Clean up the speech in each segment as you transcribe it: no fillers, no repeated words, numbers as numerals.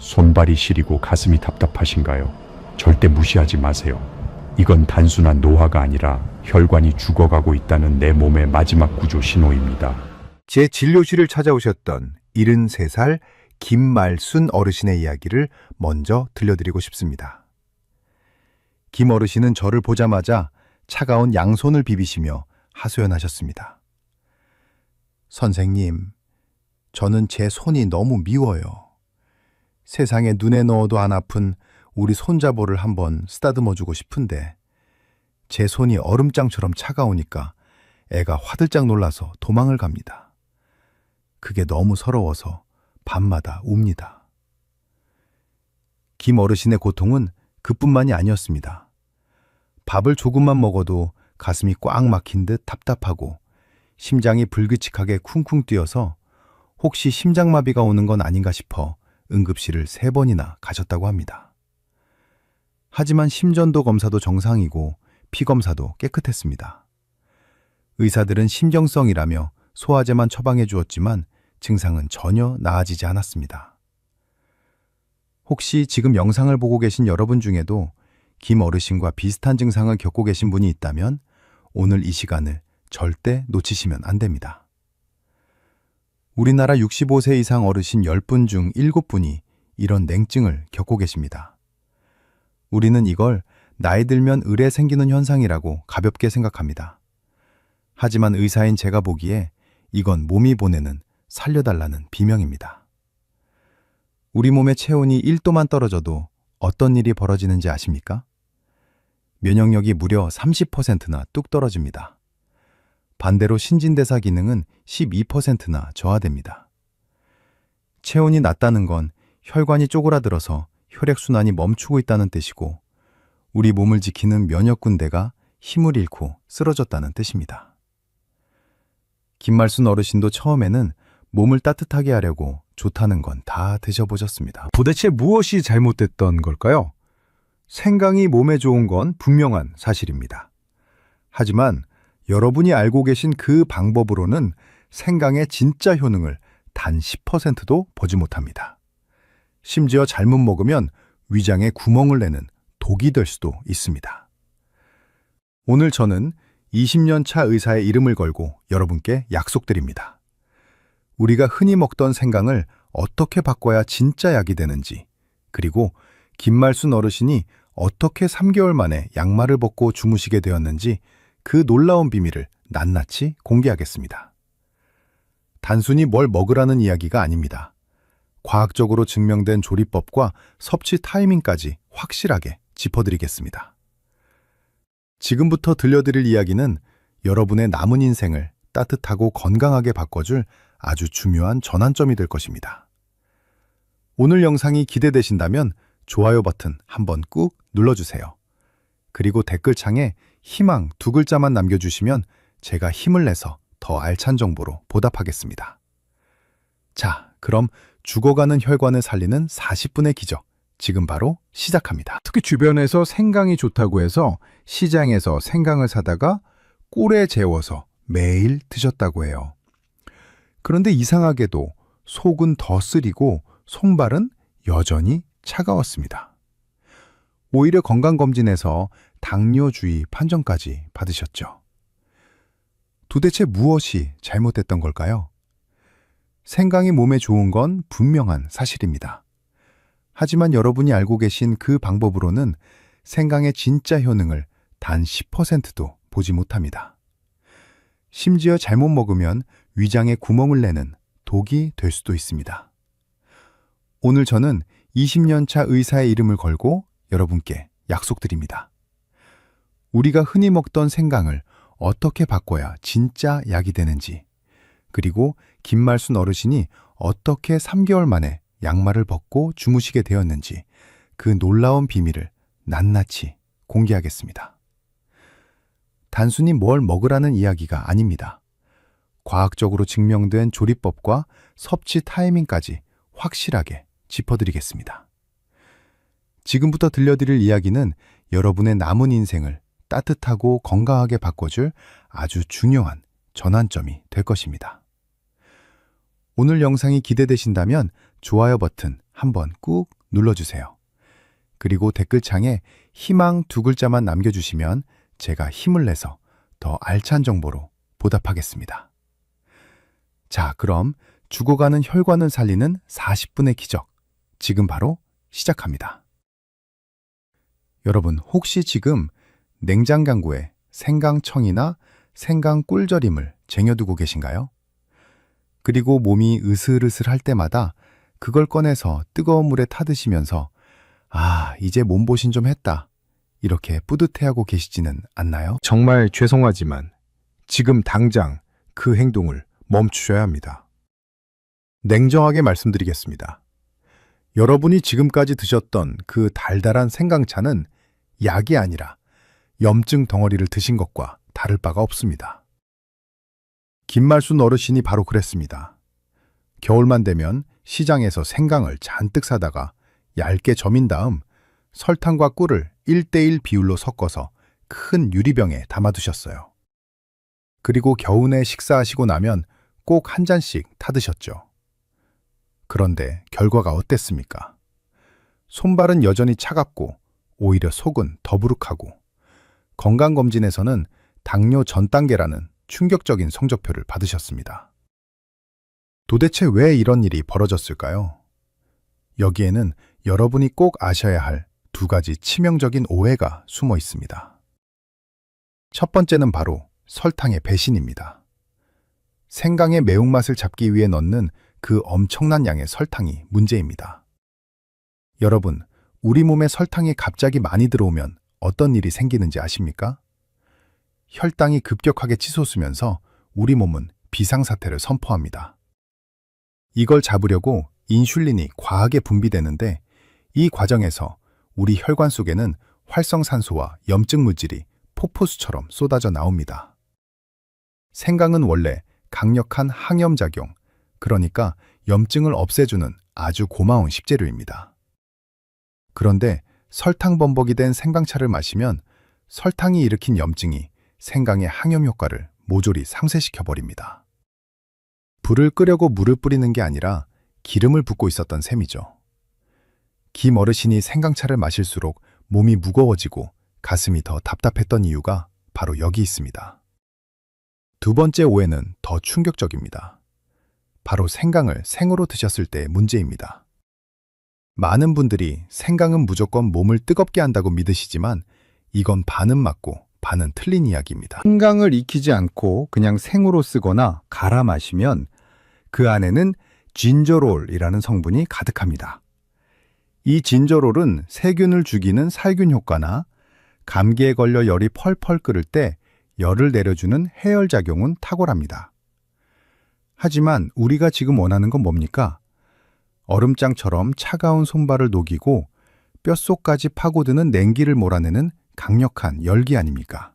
손발이 시리고 가슴이 답답하신가요? 절대 무시하지 마세요. 이건 단순한 노화가 아니라 혈관이 죽어가고 있다는 내 몸의 마지막 구조 신호입니다. 제 진료실을 찾아오셨던 73살 김말순 어르신의 이야기를 먼저 들려드리고 싶습니다. 김 어르신은 저를 보자마자 차가운 양손을 비비시며 하소연하셨습니다. 선생님, 저는 제 손이 너무 미워요. 세상에 눈에 넣어도 안 아픈 우리 손자보를 한번 쓰다듬어주고 싶은데 제 손이 얼음장처럼 차가우니까 애가 화들짝 놀라서 도망을 갑니다. 그게 너무 서러워서 밤마다 웁니다. 김 어르신의 고통은 그뿐만이 아니었습니다. 밥을 조금만 먹어도 가슴이 꽉 막힌 듯 답답하고 심장이 불규칙하게 쿵쿵 뛰어서 혹시 심장마비가 오는 건 아닌가 싶어 응급실을 3번이나 가셨다고 합니다. 하지만 심전도 검사도 정상이고 피검사도 깨끗했습니다. 의사들은 심경성이라며 소화제만 처방해 주었지만 증상은 전혀 나아지지 않았습니다. 혹시 지금 영상을 보고 계신 여러분 중에도 김 어르신과 비슷한 증상을 겪고 계신 분이 있다면 오늘 이 시간을 절대 놓치시면 안 됩니다. 우리나라 65세 이상 어르신 10분 중 7분이 이런 냉증을 겪고 계십니다. 우리는 이걸 나이 들면 을에 생기는 현상이라고 가볍게 생각합니다. 하지만 의사인 제가 보기에 이건 몸이 보내는 살려달라는 비명입니다. 우리 몸의 체온이 1도만 떨어져도 어떤 일이 벌어지는지 아십니까? 면역력이 무려 30%나 뚝 떨어집니다. 반대로 신진대사 기능은 12%나 저하됩니다. 체온이 낮다는 건 혈관이 쪼그라들어서 혈액순환이 멈추고 있다는 뜻이고 우리 몸을 지키는 면역군대가 힘을 잃고 쓰러졌다는 뜻입니다. 김말순 어르신도 처음에는 몸을 따뜻하게 하려고 좋다는 건 다 드셔보셨습니다. 도대체 무엇이 잘못됐던 걸까요? 생강이 몸에 좋은 건 분명한 사실입니다. 하지만 여러분이 알고 계신 그 방법으로는 생강의 진짜 효능을 단 10%도 보지 못합니다. 심지어 잘못 먹으면 위장에 구멍을 내는 독이 될 수도 있습니다. 오늘 저는 20년 차 의사의 이름을 걸고 여러분께 약속드립니다. 우리가 흔히 먹던 생강을 어떻게 바꿔야 진짜 약이 되는지, 그리고 김말순 어르신이 어떻게 3개월 만에 양말을 벗고 주무시게 되었는지 그 놀라운 비밀을 낱낱이 공개하겠습니다. 단순히 뭘 먹으라는 이야기가 아닙니다. 과학적으로 증명된 조리법과 섭취 타이밍까지 확실하게 짚어드리겠습니다. 지금부터 들려드릴 이야기는 여러분의 남은 인생을 따뜻하고 건강하게 바꿔줄 아주 중요한 전환점이 될 것입니다. 오늘 영상이 기대되신다면 좋아요 버튼 한번 꾹 눌러주세요. 그리고 댓글창에 희망 2글자만 남겨주시면 제가 힘을 내서 더 알찬 정보로 보답하겠습니다. 자, 그럼 죽어가는 혈관을 살리는 40분의 기적, 지금 바로 시작합니다. 특히 주변에서 생강이 좋다고 해서 시장에서 생강을 사다가 꿀에 재워서 매일 드셨다고 해요. 그런데 이상하게도 속은 더 쓰리고 손발은 여전히 차가웠습니다. 오히려 건강검진에서 당뇨주의 판정까지 받으셨죠. 도대체 무엇이 잘못됐던 걸까요? 생강이 몸에 좋은 건 분명한 사실입니다. 하지만 여러분이 알고 계신 그 방법으로는 생강의 진짜 효능을 단 10%도 보지 못합니다. 심지어 잘못 먹으면 위장에 구멍을 내는 독이 될 수도 있습니다. 오늘 저는 20년 차 의사의 이름을 걸고 여러분께 약속드립니다. 우리가 흔히 먹던 생강을 어떻게 바꿔야 진짜 약이 되는지, 그리고 김말순 어르신이 어떻게 3개월 만에 양말을 벗고 주무시게 되었는지 그 놀라운 비밀을 낱낱이 공개하겠습니다. 단순히 뭘 먹으라는 이야기가 아닙니다. 과학적으로 증명된 조리법과 섭취 타이밍까지 확실하게 짚어드리겠습니다. 지금부터 들려드릴 이야기는 여러분의 남은 인생을 따뜻하고 건강하게 바꿔줄 아주 중요한 전환점이 될 것입니다. 오늘 영상이 기대되신다면 좋아요 버튼 한번 꾹 눌러주세요. 그리고 댓글창에 희망 2글자만 남겨주시면 제가 힘을 내서 더 알찬 정보로 보답하겠습니다. 자, 그럼 죽어가는 혈관을 살리는 40분의 기적, 지금 바로 시작합니다. 여러분, 혹시 지금 냉장강구에 생강청이나 생강꿀절임을 쟁여두고 계신가요? 그리고 몸이 으슬으슬할 때마다 그걸 꺼내서 뜨거운 물에 타드시면서 아, 이제 몸보신 좀 했다, 이렇게 뿌듯해하고 계시지는 않나요? 정말 죄송하지만 지금 당장 그 행동을 멈추셔야 합니다. 냉정하게 말씀드리겠습니다. 여러분이 지금까지 드셨던 그 달달한 생강차는 약이 아니라 염증 덩어리를 드신 것과 다를 바가 없습니다. 김말순 어르신이 바로 그랬습니다. 겨울만 되면 시장에서 생강을 잔뜩 사다가 얇게 저민 다음 설탕과 꿀을 1:1 비율로 섞어서 큰 유리병에 담아두셨어요. 그리고 겨우내 식사하시고 나면 꼭 한 잔씩 타드셨죠. 그런데 결과가 어땠습니까? 손발은 여전히 차갑고 오히려 속은 더부룩하고 건강검진에서는 당뇨 전 단계라는 충격적인 성적표를 받으셨습니다. 도대체 왜 이런 일이 벌어졌을까요? 여기에는 여러분이 꼭 아셔야 할 2가지 치명적인 오해가 숨어 있습니다. 첫 번째는 바로 설탕의 배신입니다. 생강의 매운맛을 잡기 위해 넣는 그 엄청난 양의 설탕이 문제입니다. 여러분, 우리 몸에 설탕이 갑자기 많이 들어오면 어떤 일이 생기는지 아십니까? 혈당이 급격하게 치솟으면서 우리 몸은 비상사태를 선포합니다. 이걸 잡으려고 인슐린이 과하게 분비되는데 이 과정에서 우리 혈관 속에는 활성산소와 염증 물질이 폭포수처럼 쏟아져 나옵니다. 생강은 원래 강력한 항염작용, 그러니까 염증을 없애주는 아주 고마운 식재료입니다. 그런데 설탕 범벅이 된 생강차를 마시면 설탕이 일으킨 염증이 생강의 항염 효과를 모조리 상쇄시켜버립니다. 불을 끄려고 물을 뿌리는 게 아니라 기름을 붓고 있었던 셈이죠. 김 어르신이 생강차를 마실수록 몸이 무거워지고 가슴이 더 답답했던 이유가 바로 여기 있습니다. 2번째 오해는 더 충격적입니다. 바로 생강을 생으로 드셨을 때의 문제입니다. 많은 분들이 생강은 무조건 몸을 뜨겁게 한다고 믿으시지만 이건 반은 맞고 반은 틀린 이야기입니다. 생강을 익히지 않고 그냥 생으로 쓰거나 갈아 마시면 그 안에는 진저롤이라는 성분이 가득합니다. 이 진저롤은 세균을 죽이는 살균 효과나 감기에 걸려 열이 펄펄 끓을 때 열을 내려주는 해열작용은 탁월합니다. 하지만 우리가 지금 원하는 건 뭡니까? 얼음장처럼 차가운 손발을 녹이고 뼛속까지 파고드는 냉기를 몰아내는 강력한 열기 아닙니까?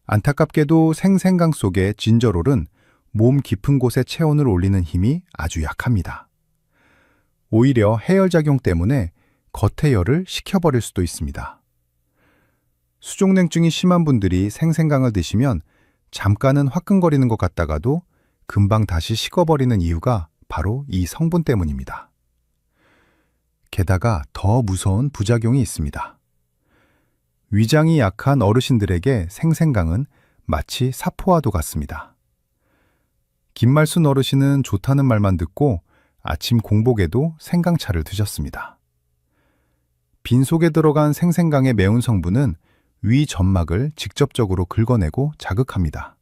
안타깝게도 생생강 속의 진저롤은 몸 깊은 곳에 체온을 올리는 힘이 아주 약합니다. 오히려 해열작용 때문에 겉의 열을 식혀버릴 수도 있습니다. 수족냉증이 심한 분들이 생생강을 드시면 잠깐은 화끈거리는 것 같다가도 금방 다시 식어버리는 이유가 바로 이 성분 때문입니다. 게다가 더 무서운 부작용이 있습니다. 위장이 약한 어르신들에게 생생강은 마치 사포와도 같습니다. 김말순 어르신은 좋다는 말만 듣고 아침 공복에도 생강차를 드셨습니다. 빈속에 들어간 생생강의 매운 성분은 위 점막을 직접적으로 긁어내고 자극합니다.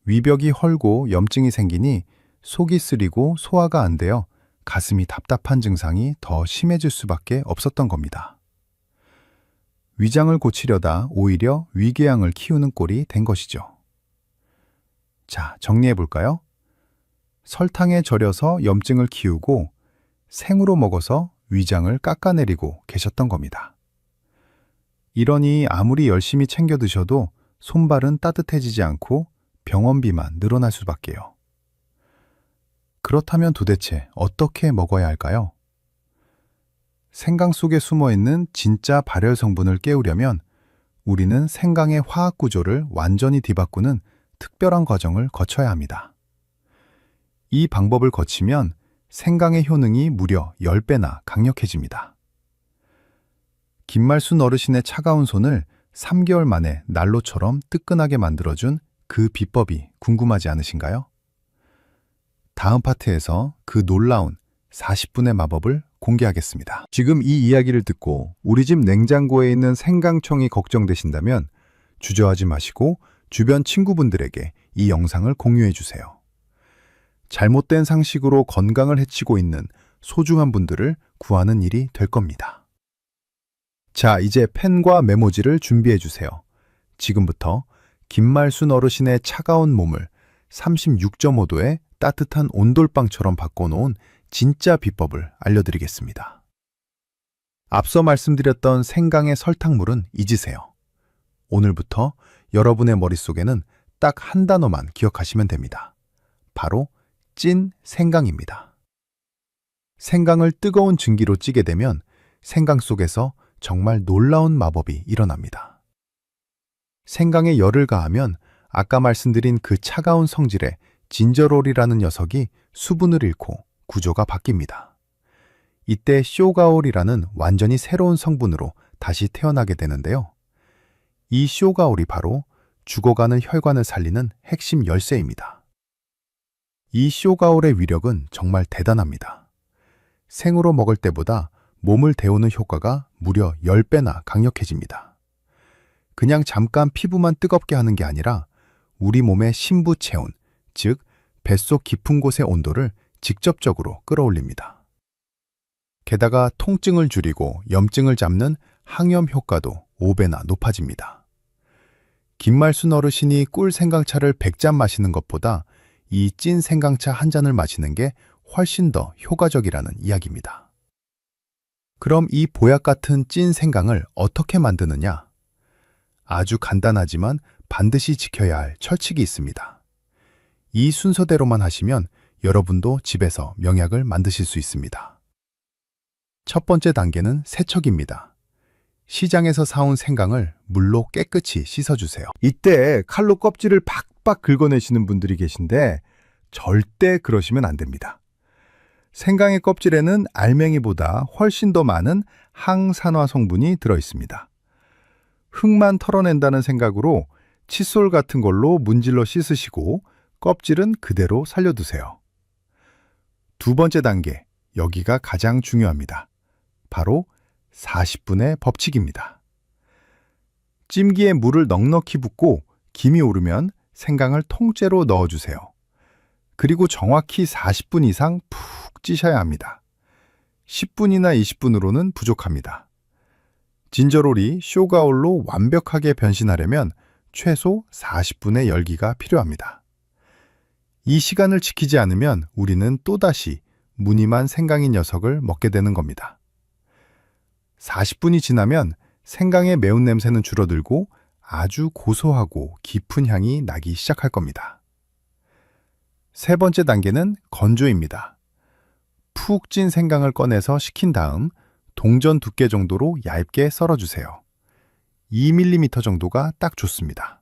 위벽이 헐고 염증이 생기니 속이 쓰리고 소화가 안 되어 가슴이 답답한 증상이 더 심해질 수밖에 없었던 겁니다. 위장을 고치려다 오히려 위궤양을 키우는 꼴이 된 것이죠. 자, 정리해 볼까요? 설탕에 절여서 염증을 키우고 생으로 먹어서 위장을 깎아내리고 계셨던 겁니다. 이러니 아무리 열심히 챙겨 드셔도 손발은 따뜻해지지 않고 병원비만 늘어날 수밖에요. 그렇다면 도대체 어떻게 먹어야 할까요? 생강 속에 숨어있는 진짜 발열 성분을 깨우려면 우리는 생강의 화학 구조를 완전히 뒤바꾸는 특별한 과정을 거쳐야 합니다. 이 방법을 거치면 생강의 효능이 무려 10배나 강력해집니다. 김말순 어르신의 차가운 손을 3개월 만에 난로처럼 뜨끈하게 만들어준 그 비법이 궁금하지 않으신가요? 다음 파트에서 그 놀라운 40분의 마법을 공개하겠습니다. 지금 이 이야기를 듣고 우리 집 냉장고에 있는 생강청이 걱정되신다면 주저하지 마시고 주변 친구분들에게 이 영상을 공유해 주세요. 잘못된 상식으로 건강을 해치고 있는 소중한 분들을 구하는 일이 될 겁니다. 자, 이제 펜과 메모지를 준비해 주세요. 지금부터 김말순 어르신의 차가운 몸을 36.5도의 따뜻한 온돌방처럼 바꿔놓은 진짜 비법을 알려드리겠습니다. 앞서 말씀드렸던 생강의 설탕물은 잊으세요. 오늘부터 여러분의 머릿속에는 딱 한 단어만 기억하시면 됩니다. 바로 찐 생강입니다. 생강을 뜨거운 증기로 찌게 되면 생강 속에서 정말 놀라운 마법이 일어납니다. 생강에 열을 가하면 아까 말씀드린 그 차가운 성질의 진저롤이라는 녀석이 수분을 잃고 구조가 바뀝니다. 이때 쇼가올이라는 완전히 새로운 성분으로 다시 태어나게 되는데요. 이 쇼가올이 바로 죽어가는 혈관을 살리는 핵심 열쇠입니다. 이 쇼가올의 위력은 정말 대단합니다. 생으로 먹을 때보다 몸을 데우는 효과가 무려 10배나 강력해집니다. 그냥 잠깐 피부만 뜨겁게 하는 게 아니라 우리 몸의 심부 체온, 즉 뱃속 깊은 곳의 온도를 직접적으로 끌어올립니다. 게다가 통증을 줄이고 염증을 잡는 항염 효과도 5배나 높아집니다. 김말순 어르신이 꿀 생강차를 100잔 마시는 것보다 이 찐 생강차 한 잔을 마시는 게 훨씬 더 효과적이라는 이야기입니다. 그럼 이 보약 같은 찐 생강을 어떻게 만드느냐? 아주 간단하지만 반드시 지켜야 할 철칙이 있습니다. 이 순서대로만 하시면 여러분도 집에서 명약을 만드실 수 있습니다. 첫 번째 단계는 세척입니다. 시장에서 사온 생강을 물로 깨끗이 씻어주세요. 이때 칼로 껍질을 팍팍 긁어내시는 분들이 계신데 절대 그러시면 안 됩니다. 생강의 껍질에는 알맹이보다 훨씬 더 많은 항산화 성분이 들어있습니다. 흙만 털어낸다는 생각으로 칫솔 같은 걸로 문질러 씻으시고 껍질은 그대로 살려두세요. 두 번째 단계, 여기가 가장 중요합니다. 바로 40분의 법칙입니다. 찜기에 물을 넉넉히 붓고 김이 오르면 생강을 통째로 넣어주세요. 그리고 정확히 40분 이상 푹 찌셔야 합니다. 10분이나 20분으로는 부족합니다. 진저롤이 쇼가올로 완벽하게 변신하려면 최소 40분의 열기가 필요합니다. 이 시간을 지키지 않으면 우리는 또다시 무늬만 생강인 녀석을 먹게 되는 겁니다. 40분이 지나면 생강의 매운 냄새는 줄어들고 아주 고소하고 깊은 향이 나기 시작할 겁니다. 세 번째 단계는 건조입니다. 푹 찐 생강을 꺼내서 식힌 다음 동전 두께 정도로 얇게 썰어주세요. 2mm 정도가 딱 좋습니다.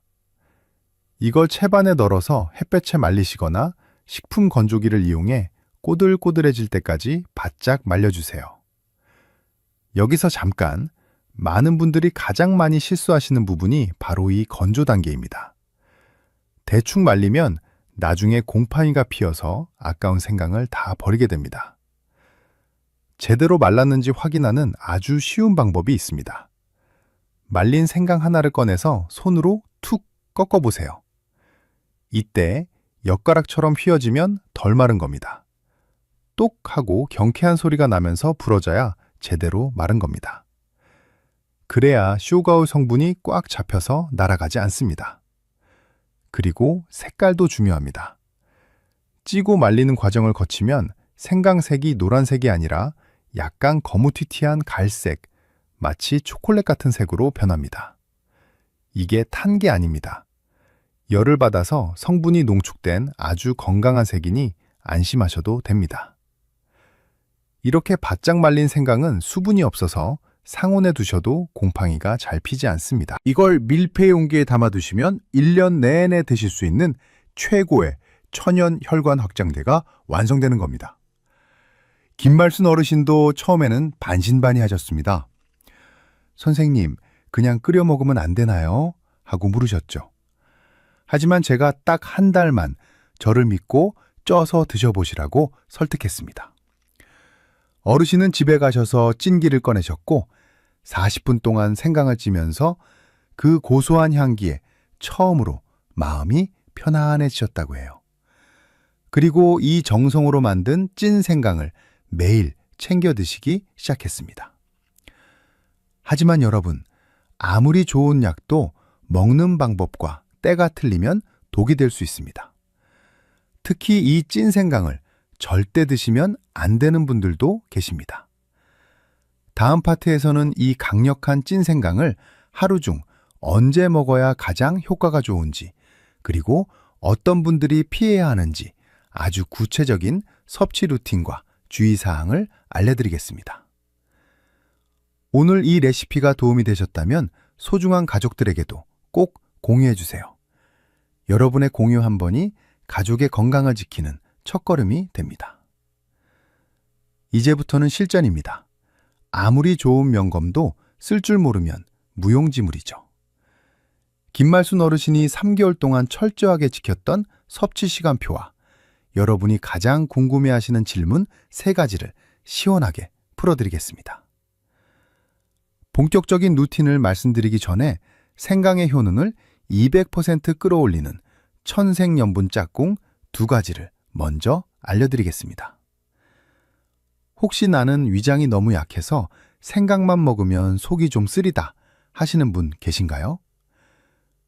이걸 채반에 널어서 햇볕에 말리시거나 식품 건조기를 이용해 꼬들꼬들해질 때까지 바짝 말려주세요. 여기서 잠깐, 많은 분들이 가장 많이 실수하시는 부분이 바로 이 건조 단계입니다. 대충 말리면 나중에 곰팡이가 피어서 아까운 생강을 다 버리게 됩니다. 제대로 말랐는지 확인하는 아주 쉬운 방법이 있습니다. 말린 생강 하나를 꺼내서 손으로 툭 꺾어보세요. 이때 엿가락처럼 휘어지면 덜 마른 겁니다. 똑 하고 경쾌한 소리가 나면서 부러져야 제대로 마른 겁니다. 그래야 쇼가올 성분이 꽉 잡혀서 날아가지 않습니다. 그리고 색깔도 중요합니다. 찌고 말리는 과정을 거치면 생강색이 노란색이 아니라 약간 거무튀튀한 갈색, 마치 초콜릿 같은 색으로 변합니다. 이게 탄 게 아닙니다. 열을 받아서 성분이 농축된 아주 건강한 색이니 안심하셔도 됩니다. 이렇게 바짝 말린 생강은 수분이 없어서 상온에 두셔도 곰팡이가 잘 피지 않습니다. 이걸 밀폐 용기에 담아두시면 1년 내내 드실 수 있는 최고의 천연 혈관 확장제가 완성되는 겁니다. 김말순 어르신도 처음에는 반신반의하셨습니다. 선생님, 그냥 끓여 먹으면 안 되나요? 하고 물으셨죠. 하지만 제가 딱 한 달만 저를 믿고 쪄서 드셔보시라고 설득했습니다. 어르신은 집에 가셔서 찐기를 꺼내셨고 40분 동안 생강을 찌면서 그 고소한 향기에 처음으로 마음이 편안해지셨다고 해요. 그리고 이 정성으로 만든 찐 생강을 매일 챙겨 드시기 시작했습니다. 하지만 여러분, 아무리 좋은 약도 먹는 방법과 때가 틀리면 독이 될 수 있습니다. 특히 이 찐 생강을 절대 드시면 안 되는 분들도 계십니다. 다음 파트에서는 이 강력한 찐 생강을 하루 중 언제 먹어야 가장 효과가 좋은지, 그리고 어떤 분들이 피해야 하는지 아주 구체적인 섭취 루틴과 주의사항을 알려드리겠습니다. 오늘 이 레시피가 도움이 되셨다면 소중한 가족들에게도 꼭 공유해주세요. 여러분의 공유 한 번이 가족의 건강을 지키는 첫걸음이 됩니다. 이제부터는 실전입니다. 아무리 좋은 명검도 쓸 줄 모르면 무용지물이죠. 김말순 어르신이 3개월 동안 철저하게 지켰던 섭취 시간표와 여러분이 가장 궁금해하시는 질문 3가지를 시원하게 풀어드리겠습니다. 본격적인 루틴을 말씀드리기 전에 생강의 효능을 200% 끌어올리는 천생연분 짝꿍 2가지를 먼저 알려드리겠습니다. 혹시 나는 위장이 너무 약해서 생강만 먹으면 속이 좀 쓰리다 하시는 분 계신가요?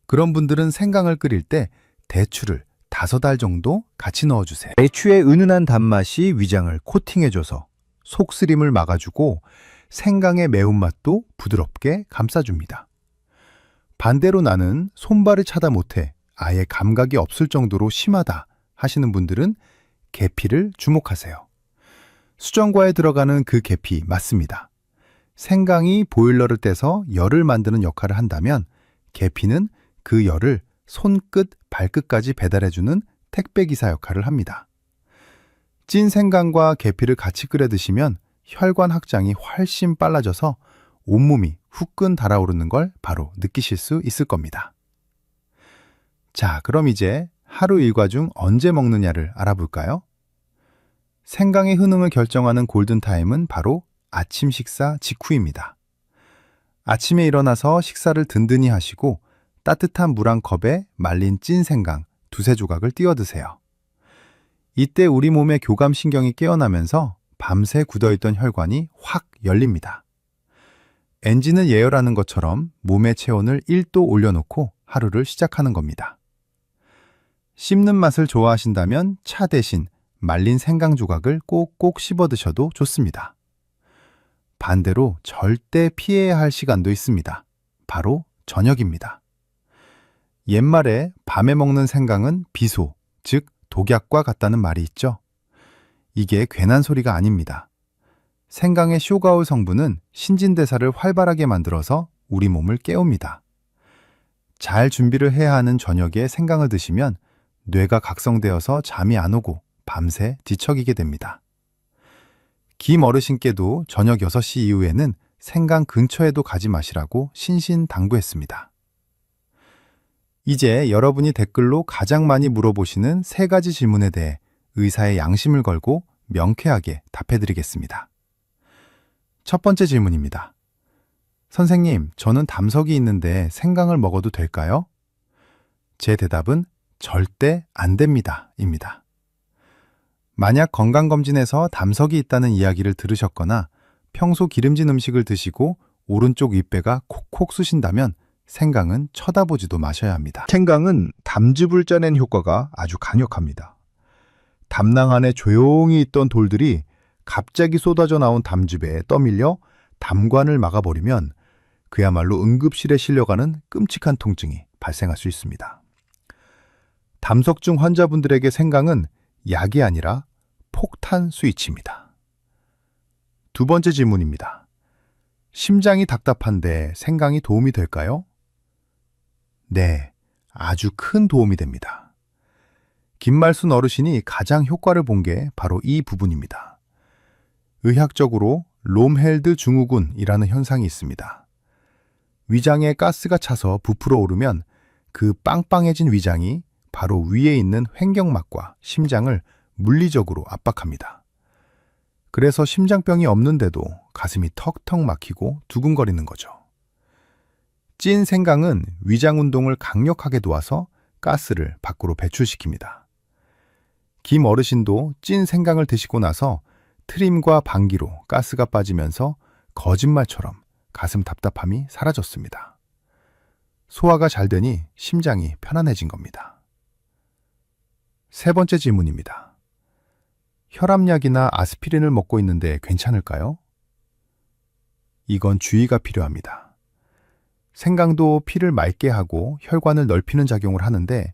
그런 분들은 생강을 끓일 때 대추를 5알 정도 같이 넣어주세요. 대추의 은은한 단맛이 위장을 코팅해줘서 속쓰림을 막아주고 생강의 매운맛도 부드럽게 감싸줍니다. 반대로 나는 손발을 차다 못해 아예 감각이 없을 정도로 심하다 하시는 분들은 계피를 주목하세요. 수정과에 들어가는 그 계피 맞습니다. 생강이 보일러를 떼서 열을 만드는 역할을 한다면 계피는 그 열을 손끝, 발끝까지 배달해주는 택배기사 역할을 합니다. 찐 생강과 계피를 같이 끓여 드시면 혈관 확장이 훨씬 빨라져서 온몸이 후끈 달아오르는 걸 바로 느끼실 수 있을 겁니다. 자, 그럼 이제 하루 일과 중 언제 먹느냐를 알아볼까요? 생강의 효능을 결정하는 골든타임은 바로 아침 식사 직후입니다. 아침에 일어나서 식사를 든든히 하시고 따뜻한 물 한 컵에 말린 찐 생강 2-3조각을 띄워 드세요. 이때 우리 몸의 교감신경이 깨어나면서 밤새 굳어있던 혈관이 확 열립니다. 엔진을 예열하는 것처럼 몸의 체온을 1도 올려놓고 하루를 시작하는 겁니다. 씹는 맛을 좋아하신다면 차 대신 말린 생강 조각을 꼭꼭 씹어 드셔도 좋습니다. 반대로 절대 피해야 할 시간도 있습니다. 바로 저녁입니다. 옛말에 밤에 먹는 생강은 비소, 즉 독약과 같다는 말이 있죠. 이게 괜한 소리가 아닙니다. 생강의 쇼가올 성분은 신진대사를 활발하게 만들어서 우리 몸을 깨웁니다. 잘 준비를 해야 하는 저녁에 생강을 드시면 뇌가 각성되어서 잠이 안 오고 밤새 뒤척이게 됩니다. 김 어르신께도 저녁 6시 이후에는 생강 근처에도 가지 마시라고 신신당부했습니다. 이제 여러분이 댓글로 가장 많이 물어보시는 3가지 질문에 대해 의사의 양심을 걸고 명쾌하게 답해드리겠습니다. 첫 번째 질문입니다. 선생님, 저는 담석이 있는데 생강을 먹어도 될까요? 제 대답은 절대 안 됩니다. 입니다. 만약 건강검진에서 담석이 있다는 이야기를 들으셨거나 평소 기름진 음식을 드시고 오른쪽 윗배가 콕콕 쑤신다면 생강은 쳐다보지도 마셔야 합니다. 생강은 담즙을 짜낸 효과가 아주 강력합니다. 담낭 안에 조용히 있던 돌들이 갑자기 쏟아져 나온 담즙에 떠밀려 담관을 막아버리면 그야말로 응급실에 실려가는 끔찍한 통증이 발생할 수 있습니다. 담석증 환자분들에게 생강은 약이 아니라 폭탄 스위치입니다. 2번째 질문입니다. 심장이 답답한데 생강이 도움이 될까요? 네, 아주 큰 도움이 됩니다. 김말순 어르신이 가장 효과를 본 게 바로 이 부분입니다. 의학적으로 롬헬드 증후군이라는 현상이 있습니다. 위장에 가스가 차서 부풀어 오르면 그 빵빵해진 위장이 바로 위에 있는 횡격막과 심장을 물리적으로 압박합니다. 그래서 심장병이 없는데도 가슴이 턱턱 막히고 두근거리는 거죠. 찐 생강은 위장 운동을 강력하게 도와서 가스를 밖으로 배출시킵니다. 김 어르신도 찐 생강을 드시고 나서 트림과 방귀로 가스가 빠지면서 거짓말처럼 가슴 답답함이 사라졌습니다. 소화가 잘 되니 심장이 편안해진 겁니다. 세 번째 질문입니다. 혈압약이나 아스피린을 먹고 있는데 괜찮을까요? 이건 주의가 필요합니다. 생강도 피를 맑게 하고 혈관을 넓히는 작용을 하는데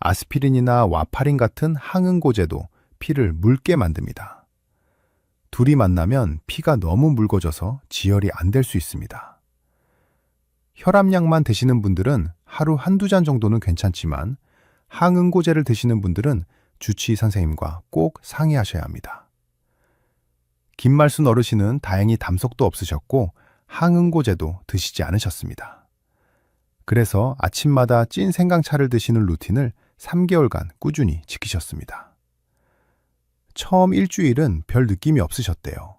아스피린이나 와파린 같은 항응고제도 피를 묽게 만듭니다. 둘이 만나면 피가 너무 묽어져서 지혈이 안 될 수 있습니다. 혈압약만 드시는 분들은 하루 한두 잔 정도는 괜찮지만 항응고제를 드시는 분들은 주치의 선생님과 꼭 상의하셔야 합니다. 김말순 어르신은 다행히 담석도 없으셨고 항응고제도 드시지 않으셨습니다. 그래서 아침마다 찐 생강차를 드시는 루틴을 3개월간 꾸준히 지키셨습니다. 처음 일주일은 별 느낌이 없으셨대요.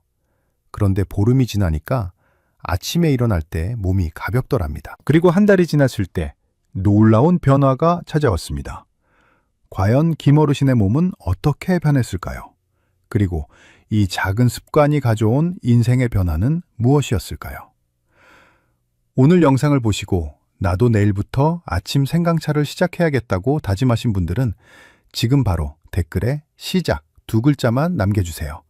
그런데 보름이 지나니까 아침에 일어날 때 몸이 가볍더랍니다. 그리고 한 달이 지났을 때 놀라운 변화가 찾아왔습니다. 과연 김 어르신의 몸은 어떻게 변했을까요? 그리고 이 작은 습관이 가져온 인생의 변화는 무엇이었을까요? 오늘 영상을 보시고 나도 내일부터 아침 생강차를 시작해야겠다고 다짐하신 분들은 지금 바로 댓글에 시작 2글자만 남겨주세요.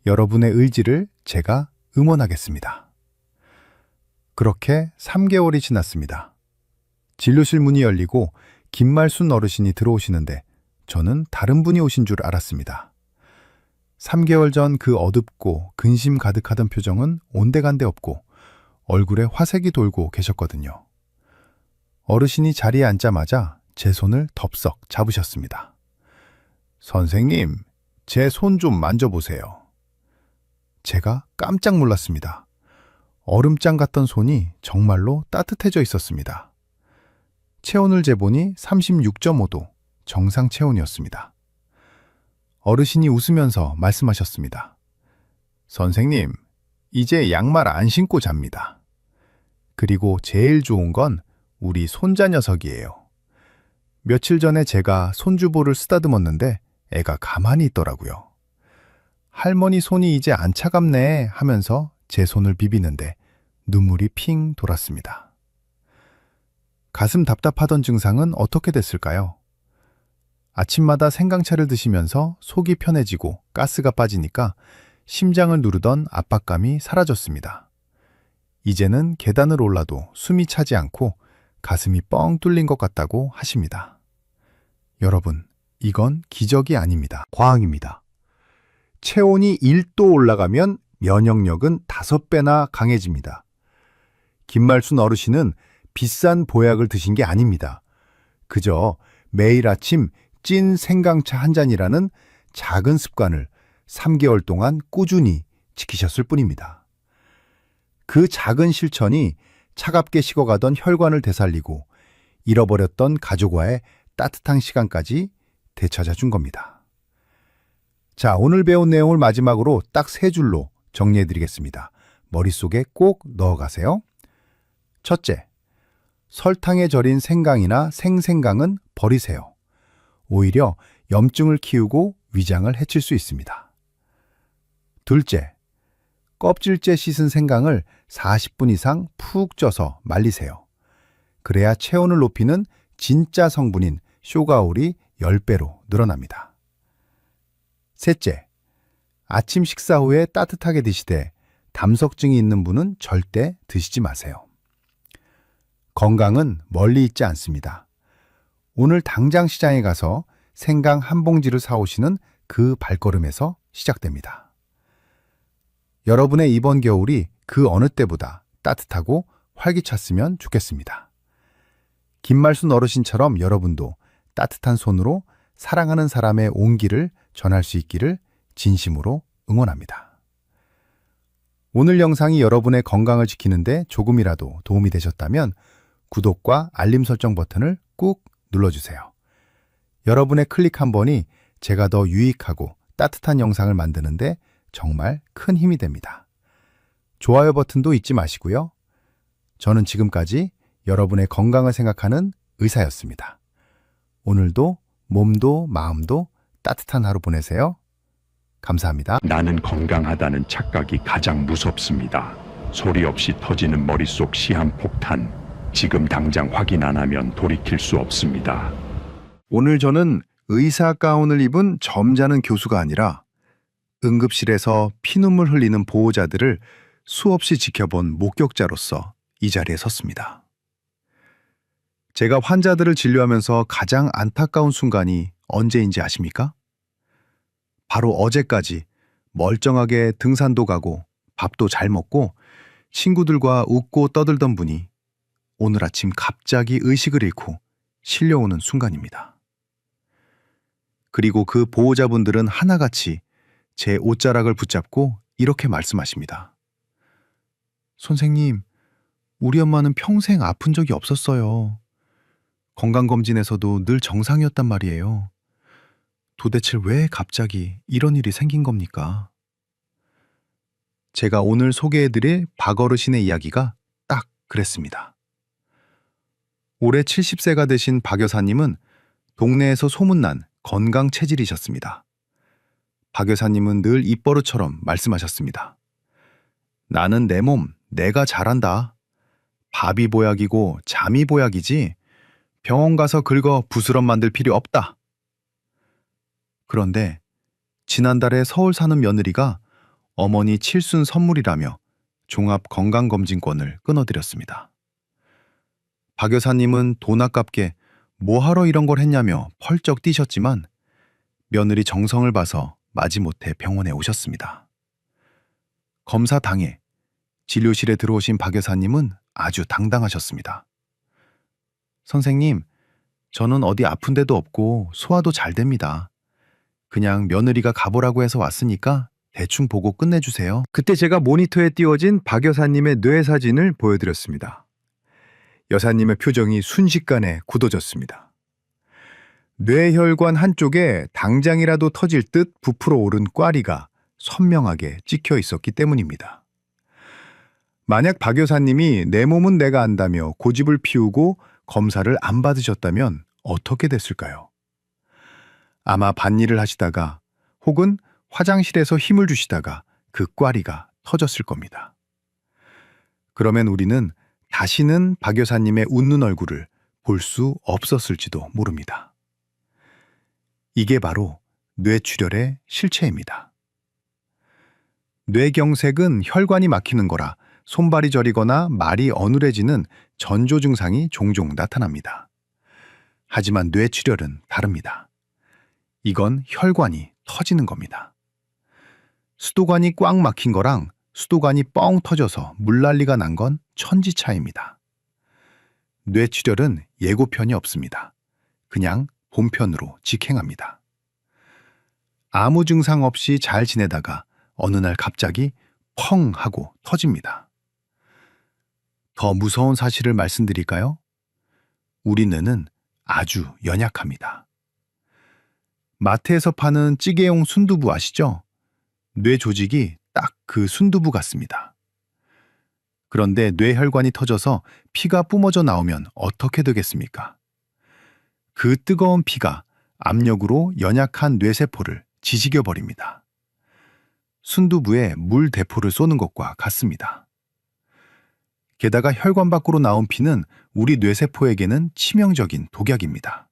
여러분의 의지를 제가 응원하겠습니다. 그렇게 3개월이 지났습니다. 진료실 문이 열리고 김말순 어르신이 들어오시는데 저는 다른 분이 오신 줄 알았습니다. 3개월 전 그 어둡고 근심 가득하던 표정은 온데간데 없고 얼굴에 화색이 돌고 계셨거든요. 어르신이 자리에 앉자마자 제 손을 덥석 잡으셨습니다. 선생님, 제 손 좀 만져보세요. 제가 깜짝 놀랐습니다. 얼음장 같던 손이 정말로 따뜻해져 있었습니다. 체온을 재보니 36.5도, 정상 체온이었습니다. 어르신이 웃으면서 말씀하셨습니다. 선생님, 이제 양말 안 신고 잡니다. 그리고 제일 좋은 건 우리 손자 녀석이에요. 며칠 전에 제가 손주보를 쓰다듬었는데 애가 가만히 있더라고요. 할머니 손이 이제 안 차갑네 하면서 제 손을 비비는데 눈물이 핑 돌았습니다. 가슴 답답하던 증상은 어떻게 됐을까요? 아침마다 생강차를 드시면서 속이 편해지고 가스가 빠지니까 심장을 누르던 압박감이 사라졌습니다. 이제는 계단을 올라도 숨이 차지 않고 가슴이 뻥 뚫린 것 같다고 하십니다. 여러분, 이건 기적이 아닙니다. 과학입니다. 체온이 1도 올라가면 면역력은 5배나 강해집니다. 김말순 어르신은 비싼 보약을 드신 게 아닙니다. 그저 매일 아침 찐 생강차 한 잔이라는 작은 습관을 3개월 동안 꾸준히 지키셨을 뿐입니다. 그 작은 실천이 차갑게 식어가던 혈관을 되살리고 잃어버렸던 가족과의 따뜻한 시간까지 되찾아 준 겁니다. 자, 오늘 배운 내용을 마지막으로 딱 3줄로 정리해 드리겠습니다. 머릿속에 꼭 넣어가세요. 첫째, 설탕에 절인 생강이나 생생강은 버리세요. 오히려 염증을 키우고 위장을 해칠 수 있습니다. 둘째, 껍질째 씻은 생강을 40분 이상 푹 쪄서 말리세요. 그래야 체온을 높이는 진짜 성분인 쇼가올이 10배로 늘어납니다. 셋째, 아침 식사 후에 따뜻하게 드시되 담석증이 있는 분은 절대 드시지 마세요. 건강은 멀리 있지 않습니다. 오늘 당장 시장에 가서 생강 한 봉지를 사오시는 그 발걸음에서 시작됩니다. 여러분의 이번 겨울이 그 어느 때보다 따뜻하고 활기찼으면 좋겠습니다. 김말순 어르신처럼 여러분도 따뜻한 손으로 사랑하는 사람의 온기를 전할 수 있기를 진심으로 응원합니다. 오늘 영상이 여러분의 건강을 지키는데 조금이라도 도움이 되셨다면 구독과 알림 설정 버튼을 꾹 눌러주세요. 여러분의 클릭 한 번이 제가 더 유익하고 따뜻한 영상을 만드는데 정말 큰 힘이 됩니다. 좋아요 버튼도 잊지 마시고요. 저는 지금까지 여러분의 건강을 생각하는 의사였습니다. 오늘도 몸도 마음도 따뜻한 하루 보내세요. 감사합니다. 나는 건강하다는 착각이 가장 무섭습니다. 소리 없이 터지는 머릿속 시한폭탄. 지금 당장 확인 안 하면 돌이킬 수 없습니다. 오늘 저는 의사 가운을 입은 점잖은 교수가 아니라 응급실에서 피눈물 흘리는 보호자들을 수없이 지켜본 목격자로서 이 자리에 섰습니다. 제가 환자들을 진료하면서 가장 안타까운 순간이 언제인지 아십니까? 바로 어제까지 멀쩡하게 등산도 가고 밥도 잘 먹고 친구들과 웃고 떠들던 분이 오늘 아침 갑자기 의식을 잃고 실려오는 순간입니다. 그리고 그 보호자분들은 하나같이 제 옷자락을 붙잡고 이렇게 말씀하십니다. 선생님, 우리 엄마는 평생 아픈 적이 없었어요. 건강검진에서도 늘 정상이었단 말이에요. 도대체 왜 갑자기 이런 일이 생긴 겁니까? 제가 오늘 소개해드릴 박어르신의 이야기가 딱 그랬습니다. 올해 70세가 되신 박 여사님은 동네에서 소문난 건강 체질이셨습니다. 박 여사님은 늘 입버릇처럼 말씀하셨습니다. 나는 내 몸, 내가 잘한다. 밥이 보약이고 잠이 보약이지 병원 가서 긁어 부스럼 만들 필요 없다. 그런데 지난달에 서울 사는 며느리가 어머니 칠순 선물이라며 종합 건강검진권을 끊어드렸습니다. 박 여사님은 돈 아깝게 뭐하러 이런 걸 했냐며 펄쩍 뛰셨지만 며느리 정성을 봐서 마지못해 병원에 오셨습니다. 검사 당일 진료실에 들어오신 박 여사님은 아주 당당하셨습니다. 선생님, 저는 어디 아픈 데도 없고 소화도 잘 됩니다. 그냥 며느리가 가보라고 해서 왔으니까 대충 보고 끝내주세요. 그때 제가 모니터에 띄워진 박 여사님의 뇌 사진을 보여드렸습니다. 여사님의 표정이 순식간에 굳어졌습니다. 뇌혈관 한쪽에 당장이라도 터질 듯 부풀어 오른 꽈리가 선명하게 찍혀 있었기 때문입니다. 만약 박 여사님이 내 몸은 내가 안다며 고집을 피우고 검사를 안 받으셨다면 어떻게 됐을까요? 아마 밭일을 하시다가 혹은 화장실에서 힘을 주시다가 그 꽈리가 터졌을 겁니다. 그러면 우리는 다시는 박 여사님의 웃는 얼굴을 볼 수 없었을지도 모릅니다. 이게 바로 뇌출혈의 실체입니다. 뇌경색은 혈관이 막히는 거라 손발이 저리거나 말이 어눌해지는 전조 증상이 종종 나타납니다. 하지만 뇌출혈은 다릅니다. 이건 혈관이 터지는 겁니다. 수도관이 꽉 막힌 거랑 수도관이 뻥 터져서 물난리가 난 건 천지 차이입니다. 뇌출혈은 예고편이 없습니다. 그냥 본편으로 직행합니다. 아무 증상 없이 잘 지내다가 어느 날 갑자기 펑 하고 터집니다. 더 무서운 사실을 말씀드릴까요? 우리 뇌는 아주 연약합니다. 마트에서 파는 찌개용 순두부 아시죠? 뇌 조직이 딱 그 순두부 같습니다. 그런데 뇌혈관이 터져서 피가 뿜어져 나오면 어떻게 되겠습니까? 그 뜨거운 피가 압력으로 연약한 뇌세포를 지지겨 버립니다. 순두부에 물 대포를 쏘는 것과 같습니다. 게다가 혈관 밖으로 나온 피는 우리 뇌세포에게는 치명적인 독약입니다.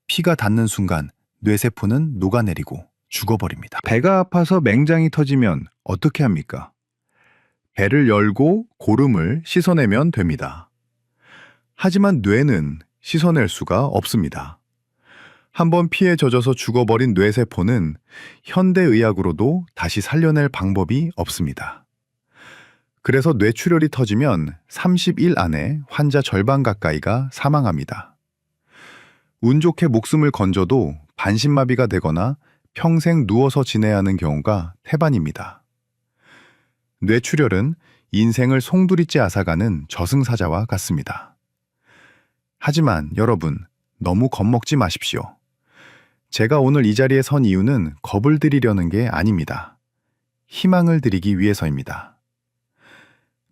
피가 닿는 순간 뇌세포는 녹아내리고 죽어버립니다. 배가 아파서 맹장이 터지면 어떻게 합니까? 배를 열고 고름을 씻어내면 됩니다. 하지만 뇌는 씻어낼 수가 없습니다. 한번 피에 젖어서 죽어버린 뇌세포는 현대의학으로도 다시 살려낼 방법이 없습니다. 그래서 뇌출혈이 터지면 30일 안에 환자 절반 가까이가 사망합니다. 운 좋게 목숨을 건져도 반신마비가 되거나 평생 누워서 지내야 하는 경우가 태반입니다. 뇌출혈은 인생을 송두리째 앗아가는 저승사자와 같습니다. 하지만 여러분, 너무 겁먹지 마십시오. 제가 오늘 이 자리에 선 이유는 겁을 드리려는 게 아닙니다. 희망을 드리기 위해서입니다.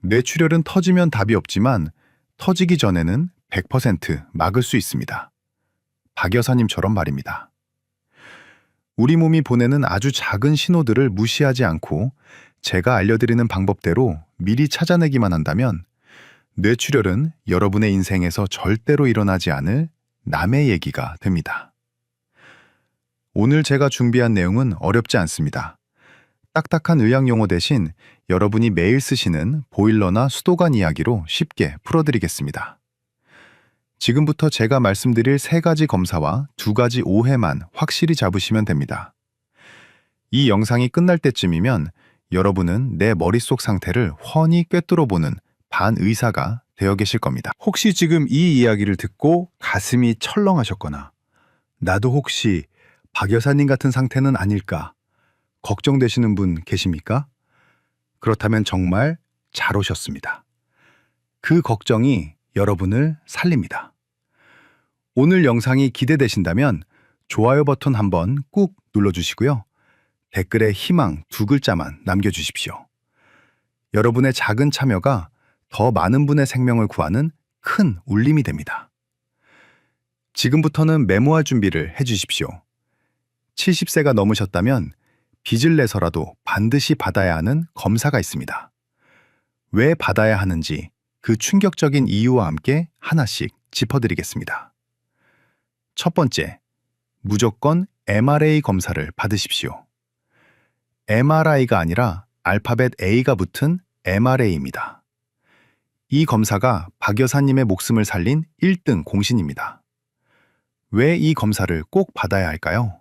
뇌출혈은 터지면 답이 없지만 터지기 전에는 100% 막을 수 있습니다. 박 여사님처럼 말입니다. 우리 몸이 보내는 아주 작은 신호들을 무시하지 않고 제가 알려드리는 방법대로 미리 찾아내기만 한다면 뇌출혈은 여러분의 인생에서 절대로 일어나지 않을 남의 얘기가 됩니다. 오늘 제가 준비한 내용은 어렵지 않습니다. 딱딱한 의학 용어 대신 여러분이 매일 쓰시는 보일러나 수도관 이야기로 쉽게 풀어드리겠습니다. 지금부터 제가 말씀드릴 3가지 검사와 2가지 오해만 확실히 잡으시면 됩니다. 이 영상이 끝날 때쯤이면 여러분은 내 머릿속 상태를 훤히 꿰뚫어보는 반의사가 되어 계실 겁니다. 혹시 지금 이 이야기를 듣고 가슴이 철렁하셨거나 나도 혹시 박 여사님 같은 상태는 아닐까 걱정되시는 분 계십니까? 그렇다면 정말 잘 오셨습니다. 그 걱정이 여러분을 살립니다. 오늘 영상이 기대되신다면 좋아요 버튼 한번 꾹 눌러주시고요. 댓글에 희망 2글자만 남겨주십시오. 여러분의 작은 참여가 더 많은 분의 생명을 구하는 큰 울림이 됩니다. 지금부터는 메모할 준비를 해주십시오. 70세가 넘으셨다면 빚을 내서라도 반드시 받아야 하는 검사가 있습니다. 왜 받아야 하는지 그 충격적인 이유와 함께 하나씩 짚어드리겠습니다. 첫 번째, 무조건 MRA 검사를 받으십시오. MRI가 아니라 알파벳 A가 붙은 MRA입니다. 이 검사가 박 여사님의 목숨을 살린 1등 공신입니다. 왜 이 검사를 꼭 받아야 할까요?